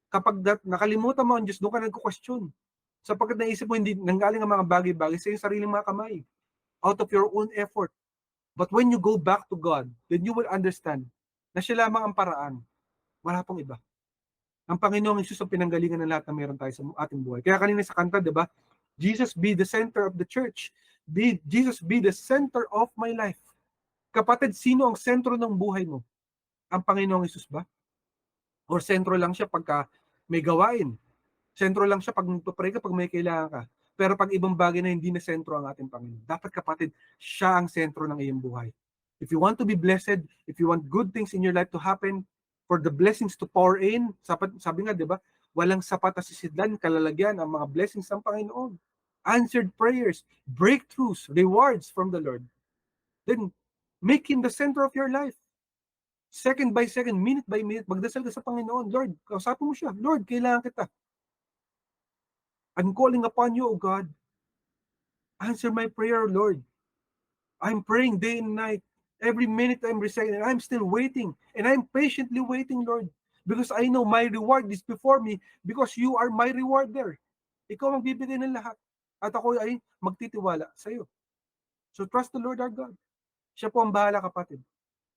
Kapag nakalimutan mo ang Diyos, doon ka nagko-question. Sapagkat naisip mo, hindi nanggaling ang mga bagay-bagay sa iyong sariling mga kamay. Out of your own effort. But when you go back to God, then you will understand na siya lamang ang paraan. Wala pong iba. Ang Panginoong Hesus ang pinanggalingan ng lahat na meron tayo sa ating buhay. Kaya kanina sa kanta, di ba? Jesus be the center of the church. Jesus be the center of my life. Kapatid, sino ang sentro ng buhay mo? Ang Panginoong Hesus ba? Or sentro lang siya pagka may gawain? Sentro lang siya pag nagpa-pray ka, pag may kailangan ka. Pero pag ibang bagay na hindi na sentro ang ating Panginoon, dapat kapatid, siya ang sentro ng iyong buhay. If you want to be blessed, if you want good things in your life to happen, for the blessings to pour in, sabi nga, di ba, walang sapat na sisidlan, kalalagyan ang mga blessings ng Panginoon. Answered prayers, breakthroughs, rewards from the Lord. Then, make Him the center of your life. Second by second, minute by minute, magdasal ka sa Panginoon. Lord, kausapin mo siya. Lord, kailangan kita. I'm calling upon you, O God. Answer my prayer, Lord. I'm praying day and night. Every minute I'm reciting, and I'm still waiting. And I'm patiently waiting, Lord. Because I know my reward is before me because you are my rewarder. Ikaw ang bibigay ng lahat. At ako ay magtitiwala sa iyo. So trust the Lord our God. Siya po ang bahala, kapatid.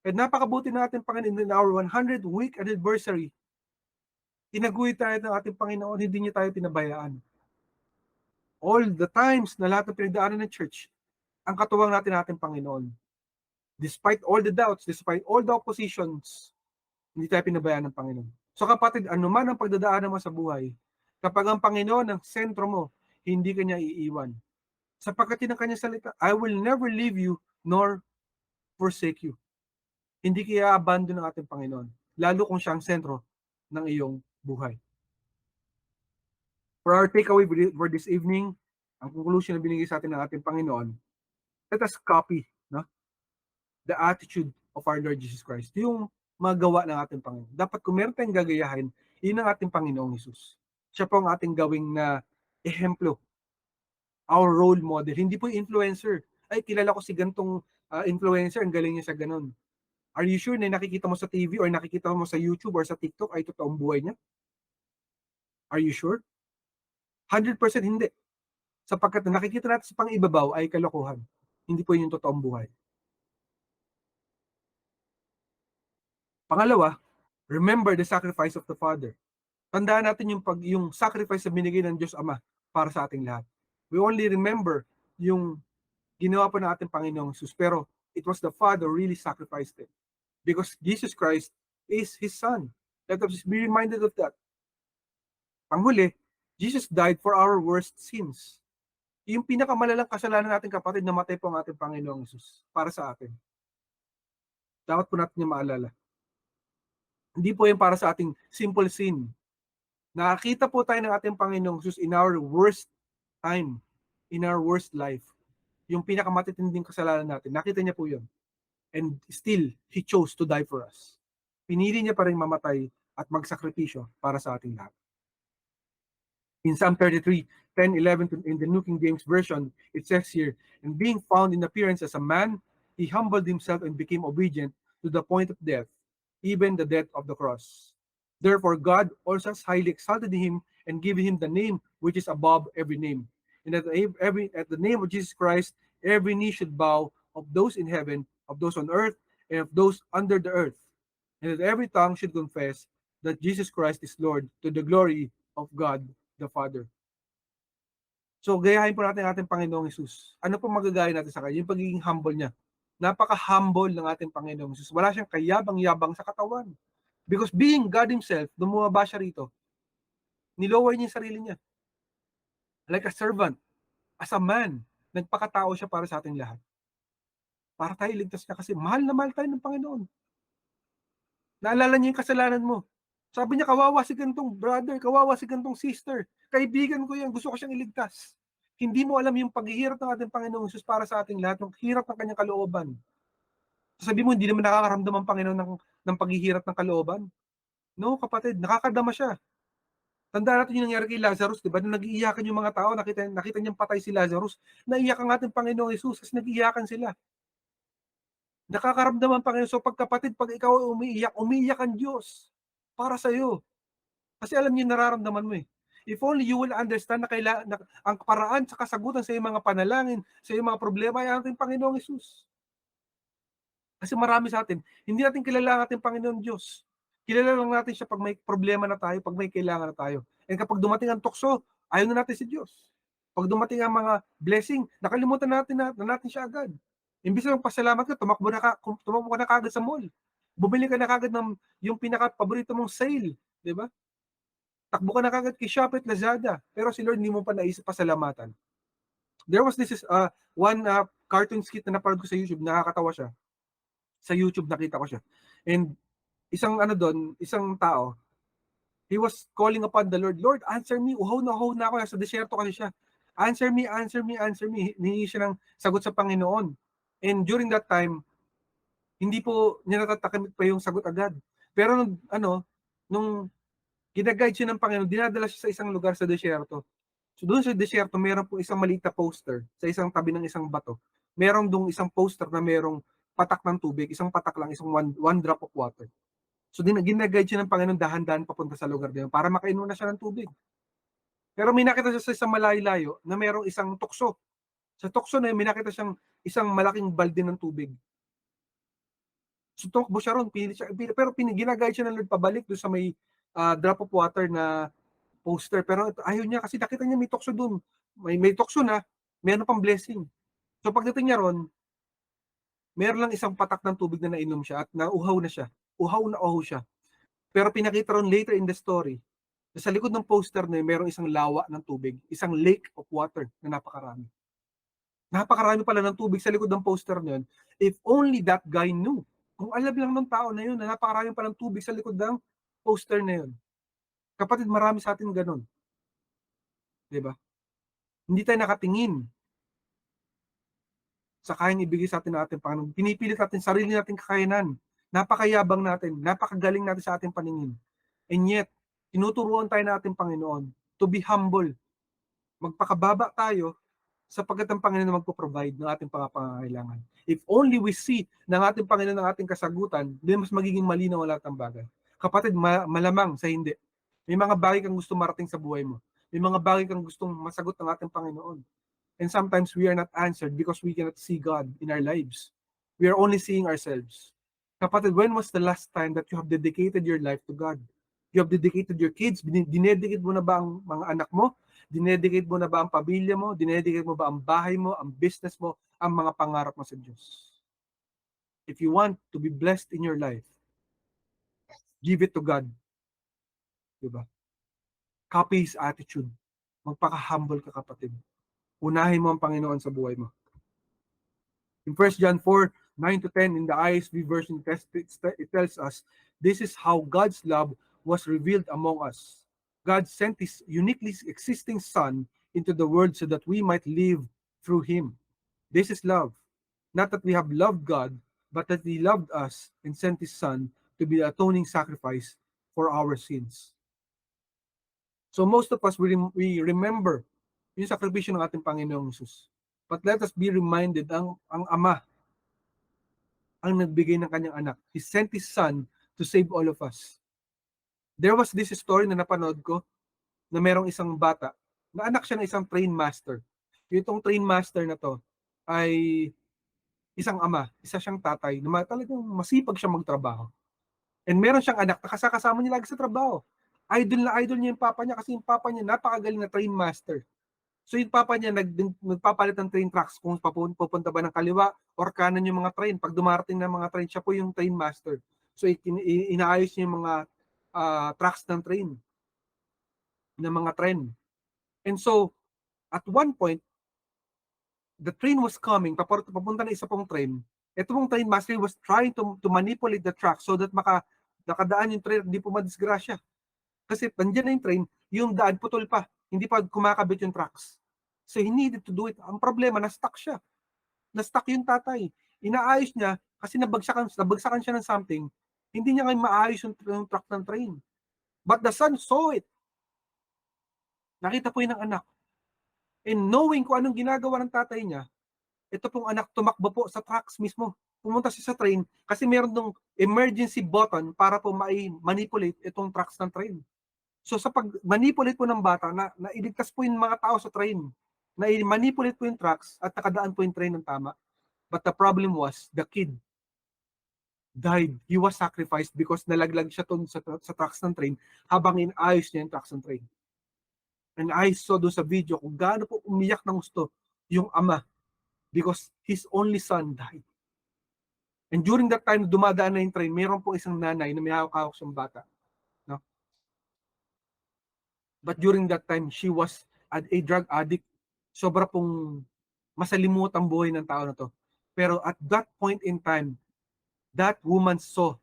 At napakabuti natin, Panginoon, in our 100th week anniversary, tinaguhi tayo ng ating Panginoon, hindi niya tayo pinabayaan. All the times na lahat ng pinagdaanan ng church, ang katuwang natin ating Panginoon. Despite all the doubts, despite all the oppositions, hindi tayo pinabayaan ng Panginoon. So kapatid, anuman ang pagdadaanan mo sa buhay, kapag ang Panginoon ang sentro mo, hindi ka niya iiwan. Sapagkat ng kanyang salita, I will never leave you nor forsake you. Hindi kaya abandon ng ating Panginoon, lalo kung siya ang sentro ng iyong buhay. For our takeaway for this evening, ang conclusion na binigay sa atin ng ating Panginoon, let us copy the attitude of our Lord Jesus Christ. Yung magawa ng ating Panginoon. Dapat kung meron tayong gagayahin, yun ang ating Panginoong Hesus. Siya po ang ating gawing na ehemplo. Our role model. Hindi po influencer. Ay, kilala ko si gantong influencer, ang galing niya sa ganon. Are you sure na nakikita mo sa TV or nakikita mo sa YouTube or sa TikTok ay totoong buhay niya? Are you sure? 100% hindi. Sapagkat nakikita natin sa pang-ibabaw ay kalokohan. Hindi po yun yung totoong buhay. Pangalawa, remember the sacrifice of the Father. Tandaan natin yung sacrifice na binigay ng Diyos Ama para sa ating lahat. We only remember yung ginawa po ng ating Panginoong Jesus, pero it was the Father who really sacrificed it. Because Jesus Christ is His Son. Let us be reminded of that. Panghuli, Jesus died for our worst sins. Yung pinakamalalang kasalanan natin, kapatid, namatay po ang ating Panginoong Jesus para sa atin. Dapat po natin niya maalala. Hindi po yan para sa ating simple sin. Nakakita po tayo ng ating Panginoong Jesus in our worst time, in our worst life. Yung pinakamatitinding kasalanan natin, nakita niya po yun. And still, He chose to die for us. Pinili niya pa rin mamatay at magsakripisyo para sa ating lahat. In Psalm 33, 10, 11, in the New King James Version, it says here, and being found in appearance as a man, He humbled Himself and became obedient to the point of death, even the death of the cross. Therefore, God also has highly exalted Him and given Him the name which is above every name. And at the name of Jesus Christ, every knee should bow, of those in heaven, of those on earth, and of those under the earth. And that every tongue should confess that Jesus Christ is Lord, to the glory of God the Father. So, gayahin po natin ang ating Panginoong Hesus. Ano po magagaya natin sa Kanya? Yung pagiging humble niya. Napaka-humble ng ating Panginoong Hesus. Wala siyang kayabang-yabang sa katawan. Because being God Himself, nung bumaba siya rito, nilower niya yung sarili niya. Like a servant, as a man, nagpakatao siya para sa ating lahat. Para tayo iligtas niya kasi mahal na mahal tayo ng Panginoon. Naalala niya yung kasalanan mo. Sabi niya, kawawa si gantong brother, kawawa si gantong sister. Kaibigan ko yan, gusto ko siyang iligtas. Hindi mo alam yung paghihirap ng ating Panginoong Jesus para sa ating lahat, yung hirap ng kanyang kalooban. Sabi mo, hindi naman nakakaramdam ang Panginoon ng paghihirap ng kalooban. No, kapatid, nakakadama siya. Tandaan natin yung nangyari kay Lazarus, di ba? Nung nag-iiyakan yung mga tao, nakita niyang patay si Lazarus, naiyak ang ating Panginoong Jesus kasi nag-iiyakan sila. Nakakaramdaman Panginoon. So pagkapatid, pag ikaw ay umiiyak, umiiyak ang Diyos para sa iyo. Kasi alam niyo yung nararamdaman mo eh. If only you will understand na ang paraan sa kasagutan sa iyong mga panalangin, sa iyong mga problema ay ang ating Panginoong Jesus. Kasi marami sa atin, hindi natin kilala ang ating Panginoon Diyos. Kilala lang natin siya pag may problema na tayo, pag may kailangan na tayo. And kapag dumating ang tukso, ayaw na natin si Diyos. Pag dumating ang mga blessing, nakalimutan na natin siya agad. Imbis na magpasalamat ka, tumakbo ka na kagad sa mall. Bumili ka na kagad ng yung pinaka-paborito mong sale, di ba? Takbo ka na kagad kay Shopee at Lazada. Pero si Lord, hindi mo pa naisip pasalamatan. There was one cartoon skit na napanood ko sa YouTube, nakakatawa siya. Sa YouTube nakita ko siya. And isang tao, he was calling upon the Lord, Lord, answer me. Uhaw na ako. Sa desierto kasi siya. Answer me. Hinihingi siya ng sagot sa Panginoon. And during that time, hindi po niya natatakamit pa yung sagot agad. Pero nung ginaguide siya ng Panginoon, dinadala siya sa isang lugar sa desierto. So doon sa desierto, meron po isang maliit na poster sa isang tabi ng isang bato. Meron doon isang poster na merong patak ng tubig, isang patak lang, isang one drop of water. So ginaguide siya ng Panginoon dahan-dahan papunta sa lugar na yun para makainom na siya ng tubig. Pero may nakita siya sa isang malayo-layo na merong isang tukso. Sa tukso na yun, may nakita siyang isang malaking balde ng tubig. So tumakbo siya ron, pero ginaguide siya ng Lord pabalik doon sa may drop of water na poster. Pero ayaw niya kasi nakita niya may tukso doon. May tukso na, meron pang blessing. So pagdating niya ron, meron lang isang patak ng tubig na nainom siya at nauhaw na siya. Uhaw na uhaw siya. Pero pinakita ron later in the story, na sa likod ng poster na yun, merong isang lawa ng tubig, isang lake of water na napakarami. Napakarami pala ng tubig sa likod ng poster na yun. If only that guy knew. Kung alam lang ng tao na yun, na napakarami pala ng tubig sa likod ng poster na yun. Kapatid, marami sa atin ganun. Diba? Hindi tayo nakatingin sa kayang ibigay sa atin ng ating Panginoon. Pinipilit natin sarili nating kakayanan. Napakayabang natin, napakagaling natin sa ating paningin. And yet, tinuturuan tayo ng ating Panginoon to be humble. Magpakababa tayo sapagkat ang Panginoon magpo-provide ng ating pangangailangan. If only we see ng ating Panginoon ng ating kasagutan, then mas magiging malinaw ang lahat ng bagay. Kapatid, malamang sa hindi. May mga bagay kang gusto marating sa buhay mo. May mga bagay kang gustong masagot ng ating Panginoon. And sometimes we are not answered because we cannot see God in our lives. We are only seeing ourselves. Kapatid, when was the last time that you have dedicated your life to God? You have dedicated your kids? Dinedicate mo na ba ang mga anak mo? Dinedicate mo na ba ang pamilya mo? Dinedicate mo ba ang bahay mo, ang business mo, ang mga pangarap mo sa Diyos? If you want to be blessed in your life, give it to God. Diba? Copy His attitude. Magpaka-humble ka, kapatid. Unahin mo ang Panginoon sa buhay mo. In 1 John 4:9-10, in the ISV version, it tells us, this is how God's love was revealed among us. God sent His uniquely existing Son into the world so that we might live through Him. This is love. Not that we have loved God, but that He loved us and sent His Son to be the atoning sacrifice for our sins. So most of us, we remember yung sakripisyo ng ating Panginoong Jesus. But let us be reminded, ang Ama ang nagbigay ng kanyang anak. He sent His Son to save all of us. There was this story na napanood ko na merong isang bata na anak siya ng isang train master. Itong train master na to ay isang ama, isa siyang tatay na talagang masipag siya magtrabaho. And meron siyang anak na kasama niya lagi sa trabaho. Idol na idol niya yung papa niya kasi yung papa niya napakagaling na train master. So yung papa niya nagpapalit ng train tracks kung pupunta ba ng kaliwa or kanan yung mga train. Pag dumarating ng mga train, siya po yung train master. So inaayos niya yung mga tracks ng train, ng mga train. And so, at one point, the train was coming, papunta na isa pong train. Ito pong train master was trying to manipulate the track so that nakadaan yung train, hindi po madisgrasya. Kasi nandiyan na yung train, yung daan putol pa, hindi pa kumakabit yung tracks. So he needed to do it. Ang problema, na-stuck siya. Na-stuck yung tatay. Inaayos niya kasi nabagsakan siya ng something. Hindi niya ngayon maayos yung track ng train. But the son saw it. Nakita po yun ng anak. And knowing kung anong ginagawa ng tatay niya, ito pong anak tumakbo po sa tracks mismo. Pumunta siya sa train kasi meron dong emergency button para po manipulate itong tracks ng train. So sa pag-manipulate po ng bata, na iligtas po yung mga tao sa train, na i-manipulate po yung tracks at nakadaan po yung train ng tama. But the problem was, the kid died. He was sacrificed because nalaglag siya sa tracks ng train habang inayos niya yung tracks ng train. And I saw doon sa video kung gaano po umiyak ng gusto yung ama because his only son died. And during that time, dumadaan na yung train, mayroon po isang nanay na may hawak-hawak siyang bata. No? But during that time, she was a drug addict. Sobra pong masalimuot ang buhay ng tao na to. Pero at that point in time, that woman saw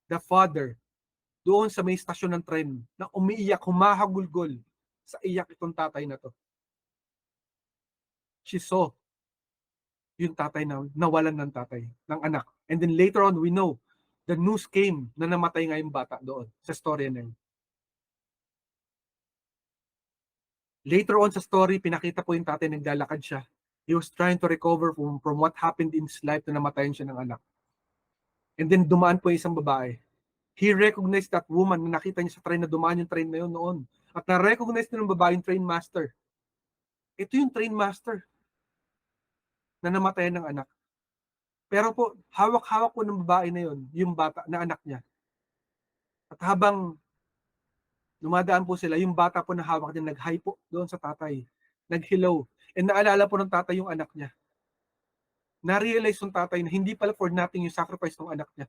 the father doon sa may stasyon ng tren na umiiyak, humahagulgol sa iyak itong tatay na to. She saw yung tatay na nawalan ng tatay, ng anak. And then later on, we know, the news came na namatay nga yung bata doon sa story na yun. Later on sa story, pinakita po yung tatay, naglalakad siya. He was trying to recover from what happened in his life na namatayan siya ng anak. And then dumaan po yung isang babae. He recognized that woman na nakita niya sa train na dumaan yung train na yun noon. At na-recognize niya ng babae yung train master. Ito yung train master na namatayan ng anak. Pero po, hawak-hawak po ng babae na yun, yung bata na anak niya. At habang dumadaan po sila, yung bata po na hawak niya, nag-hi po doon sa tatay. Nag-hello. And naalala po ng tatay yung anak niya. Na-realize ng tatay na hindi pala for nothing yung sacrifice ng anak niya.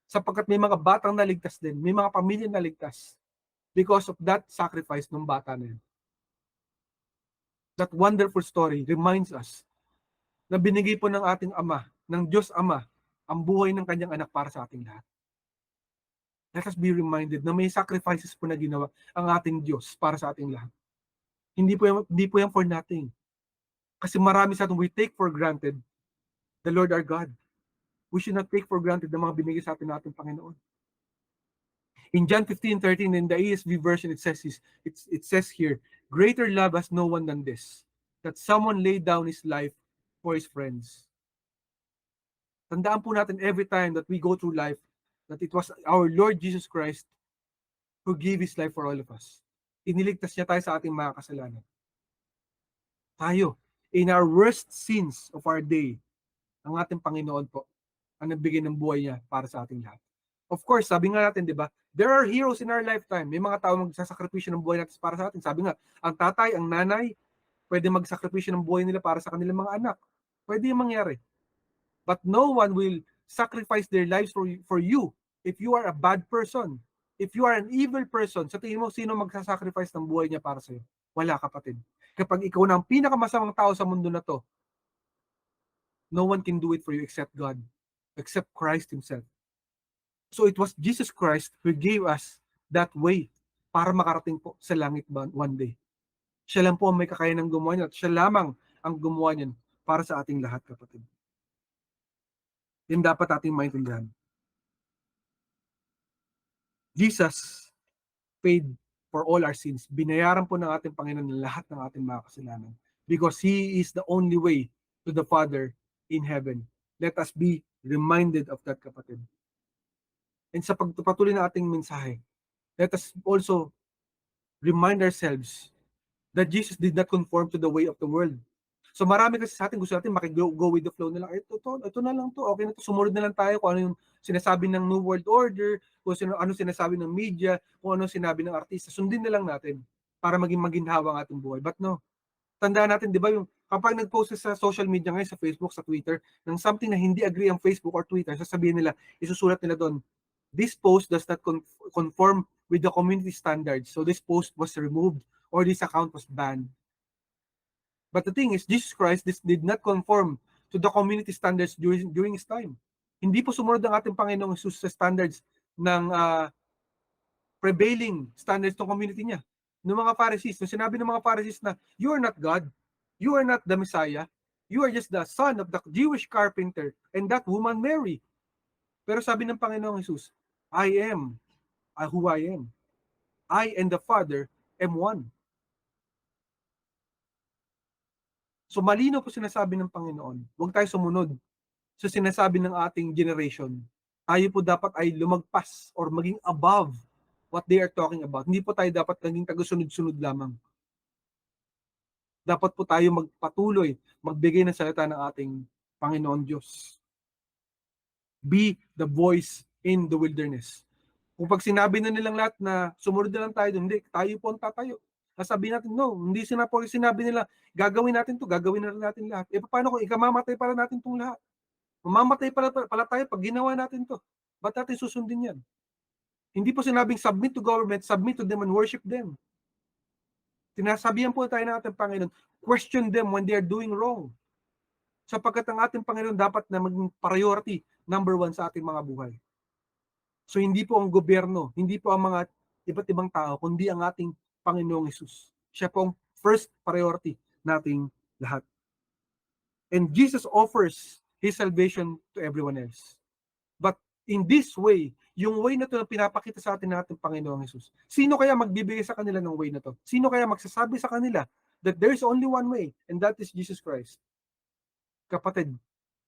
Sapagkat may mga batang naligtas din, may mga pamilya naligtas because of that sacrifice ng bata na yun. That wonderful story reminds us na binigay po ng ating Ama, ng Diyos Ama, ang buhay ng kanyang anak para sa ating lahat. Let us be reminded na may sacrifices po na ginawa ang ating Diyos para sa ating lahat. Hindi po yan for nothing. Kasi marami sa atin, we take for granted the Lord our God. We should not take for granted the mga binigay sa atin nating Panginoon. In John 15:13, in the ESV version, it says here, greater love has no one than this, that someone laid down his life for his friends. Tandaan po natin every time that we go through life, that it was our Lord Jesus Christ who gave His life for all of us. Iniligtas niya tayo sa ating mga kasalanan. Tayo, in our worst sins of our day, ang ating Panginoon po, ang nagbigay ng buhay niya para sa ating lahat. Of course, sabi nga natin, di ba, there are heroes in our lifetime. May mga tao magsasakripisyo ng buhay natin para sa atin. Sabi nga, ang tatay, ang nanay, pwede magsakripisyo ng buhay nila para sa kanilang mga anak. Pwede yung mangyari. But no one will sacrifice their lives for you if you are a bad person. If you are an evil person, sa tingin mo, sino magsasacrifice ng buhay niya para sa'yo? Wala, kapatid. Kapag ikaw na ang pinakamasamang tao sa mundo na to, no one can do it for you except God, except Christ Himself. So it was Jesus Christ who gave us that way para makarating po sa langit one day. Siya lang po ang may kakayanang gumawa niya at siya lamang ang gumawa niyan para sa ating lahat, kapatid. Yan dapat ating maintindihan. Jesus paid for all our sins. Binayaran po ng ating Panginoon lahat ng ating mga kasalanan because He is the only way to the Father in heaven. Let us be reminded of that, kapatid. And sa pagpatuloy ng ating mensahe, let us also remind ourselves that Jesus did not conform to the way of the world. So marami kasi sa atin gusto natin go with the flow na lang. Ito na lang to. Okay na to. Sumunod na lang tayo kung ano yung sinasabi ng New World Order, kung ano sinasabi ng media, kung ano sinabi ng artista. Sundin na lang natin para maging maginhawa ang ating buhay. But no. Tandaan natin, di ba, yung kapag nag-post sa social media ngayon, sa Facebook, sa Twitter, ng something na hindi agree ang Facebook or Twitter, sasabihin nila, isusulat nila doon, this post does not conform with the community standards. So this post was removed or this account was banned. But the thing is, Jesus Christ did not conform to the community standards during His time. Hindi po sumunod ang ating Panginoong Jesus sa standards ng prevailing standards ng community niya. Ng mga Pharisees, nung sinabi ng mga Pharisees na, you are not God, you are not the Messiah, you are just the son of the Jewish carpenter and that woman Mary. Pero sabi ng Panginoong Jesus, I am who I am. I and the Father am one. So malinaw po sinasabi ng Panginoon, huwag tayo sumunod sa sinasabi ng ating generation. Tayo po dapat ay lumagpas or maging above what they are talking about. Hindi po tayo dapat naging tagusunod-sunod lamang. Dapat po tayo magpatuloy, magbigay ng salita ng ating Panginoon Diyos. Be the voice in the wilderness. Kung pag sinabi na nilang lahat na sumunod na lang tayo, hindi, tayo po ang tatayo. Sasabihin natin, no, hindi po sinabi nila, gagawin natin to, gagawin na natin lahat. E paano kung ikamamatay para natin itong lahat? Mamamatay pala tayo pag ginawa natin to. Ba't natin susundin yan? Hindi po sinabing submit to government, submit to them and worship them. Tinasabihan po tayo ng ating Panginoon, question them when they are doing wrong. Sapagkat ang ating Panginoon dapat na maging priority number 1 sa ating mga buhay. So hindi po ang gobyerno, hindi po ang mga iba't ibang tao, kundi ang ating Panginoong Hesus. Siya po ang first priority nating lahat. And Jesus offers His salvation to everyone else. But in this way, yung way na ito na pinapakita sa atin natin Panginoong Hesus, sino kaya magbibigay sa kanila ng way na to? Sino kaya magsasabi sa kanila that there is only one way, and that is Jesus Christ? Kapatid,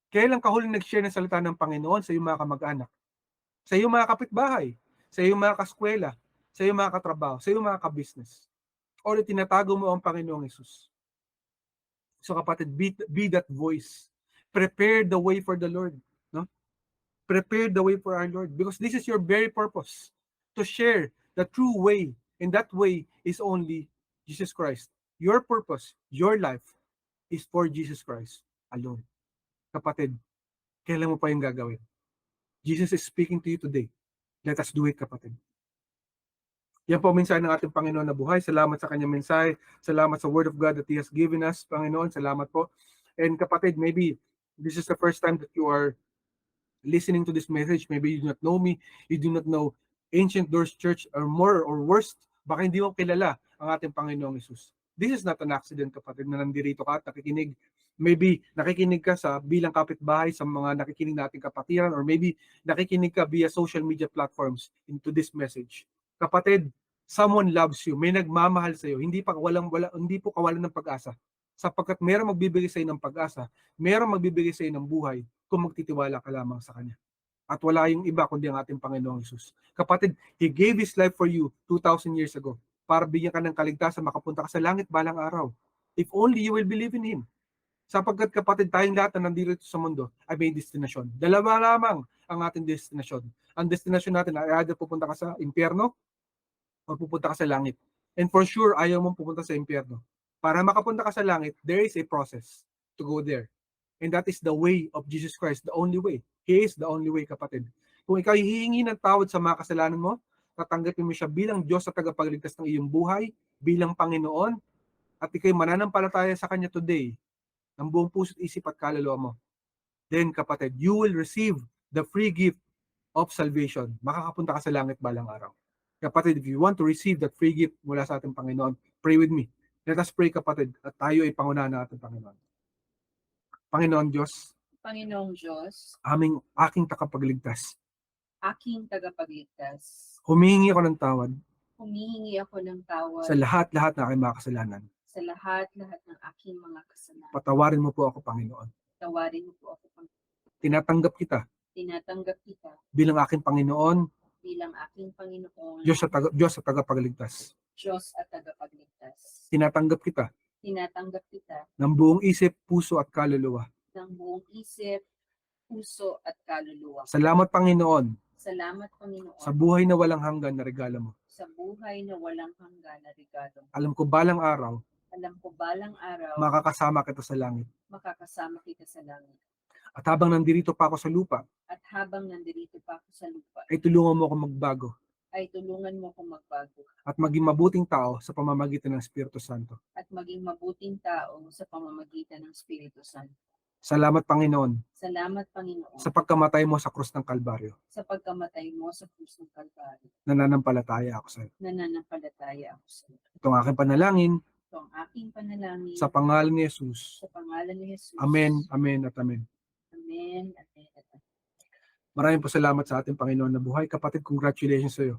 kailan ka huling nag-share ng salita ng Panginoon sa iyong mga kamag-anak? Sa iyong mga kapitbahay? Sa iyong mga kaskwela? Sa iyong mga katrabaho? Sa iyong mga kabisnes? O tinatago mo ang Panginoong Hesus? So kapatid, be that voice. Prepare the way for the Lord. No? Prepare the way for our Lord. Because this is your very purpose. To share the true way. And that way is only Jesus Christ. Your purpose, your life, is for Jesus Christ alone. Kapatid, kailan mo pa yung gagawin? Jesus is speaking to you today. Let us do it, kapatid. Yan po ang mensahe ng ating Panginoon na buhay. Salamat sa kanyang mensahe. Salamat sa Word of God that He has given us, Panginoon. Salamat po. And kapatid, maybe this is the first time that you are listening to this message. Maybe you do not know me. You do not know Ancient Doors Church, or more or worst, baka hindi mo kilala ang ating Panginoong Hesus. This is not an accident, kapatid, na nandito ka at nakikinig. Maybe nakikinig ka sa bilang kapitbahay sa mga nakikinig nating kapatiran, or maybe nakikinig ka via social media platforms into this message. Kapatid, someone loves you. May nagmamahal sa iyo. Hindi po kawalan ng pag-asa. Sapagkat mayroong magbibigay sa iyo ng pag-asa, mayroong magbibigay sa iyo ng buhay kung magtitiwala ka lamang sa Kanya. At wala yung iba kundi ang ating Panginoong Hesus. Kapatid, He gave His life for you 2,000 years ago para bigyan ka ng kaligtasan, makapunta ka sa langit balang araw. If only you will believe in Him. Sapagkat kapatid, tayong lahat na nandito sa mundo ay may destinasyon. Dalawa lamang ang ating destinasyon. Ang destinasyon natin ay either pupunta ka sa impyerno o pupunta ka sa langit. And for sure, ayaw mong pupunta sa impyerno. Para makapunta ka sa langit, there is a process to go there. And that is the way of Jesus Christ, the only way. He is the only way, kapatid. Kung ikaw hihingi ng tawad sa mga kasalanan mo, tatanggapin mo siya bilang Diyos sa tagapagligtas ng iyong buhay, bilang Panginoon, at ikaw'y mananampalataya sa Kanya today, ng buong puso't isip at kaluluwa mo. Then, kapatid, you will receive the free gift of salvation. Makakapunta ka sa langit balang araw. Kapatid, if you want to receive that free gift mula sa ating Panginoon, pray with me. Let us pray, kapatid, at tayo ay pangunahan ng ating Panginoon. Panginoon Diyos, Panginoong Diyos, aking tagapagligtas. aking tagapagligtas. Humihingi ako ng tawad Humihingi ako ng tawad sa lahat-lahat na aking mga kasalanan. sa lahat-lahat ng aking mga kasalanan. Patawarin mo po ako, Panginoon. Tawarin mo po ako, Panginoon. Tinatanggap kita Tinatanggap kita bilang aking Panginoon, bilang aking Panginoon, Diyos at tagapagligtas. Diyos at tagapagligtas. Tinatanggap kita Tinatanggap kita ng buong isip, puso at kaluluwa. ng buong isip, puso at kaluluwa. Salamat, Panginoon, Salamat, Panginoon, sa buhay na walang hanggan na regalo mo. sa buhay na walang hanggan na regalo mo. Alam ko balang araw, Alam ko balang araw, makakasama kita sa langit. makakasama kita sa langit. At habang nandirito pa ako sa lupa, At habang nandirito pa ako sa lupa, ay tulungan mo ako magbago ay tulungan mo akong magbago at maging mabuting tao sa pamamagitan ng Espiritu Santo. at maging mabuting tao sa pamamagitan ng Espiritu Santo. Salamat, Panginoon, Salamat, Panginoon, sa pagkamatay mo sa krus ng Kalbaryo. sa pagkamatay mo sa krus ng Kalbaryo. Nananampalataya ako sa iyo. Nananampalataya ako sa iyo. Ito ang aking panalangin Ito ang aking panalangin sa pangalan ni Jesus. sa pangalan ni Jesus. Amen, amen at amen. Amen. Amen. Maraming po salamat sa ating Panginoon na buhay. Kapatid, congratulations sa iyo.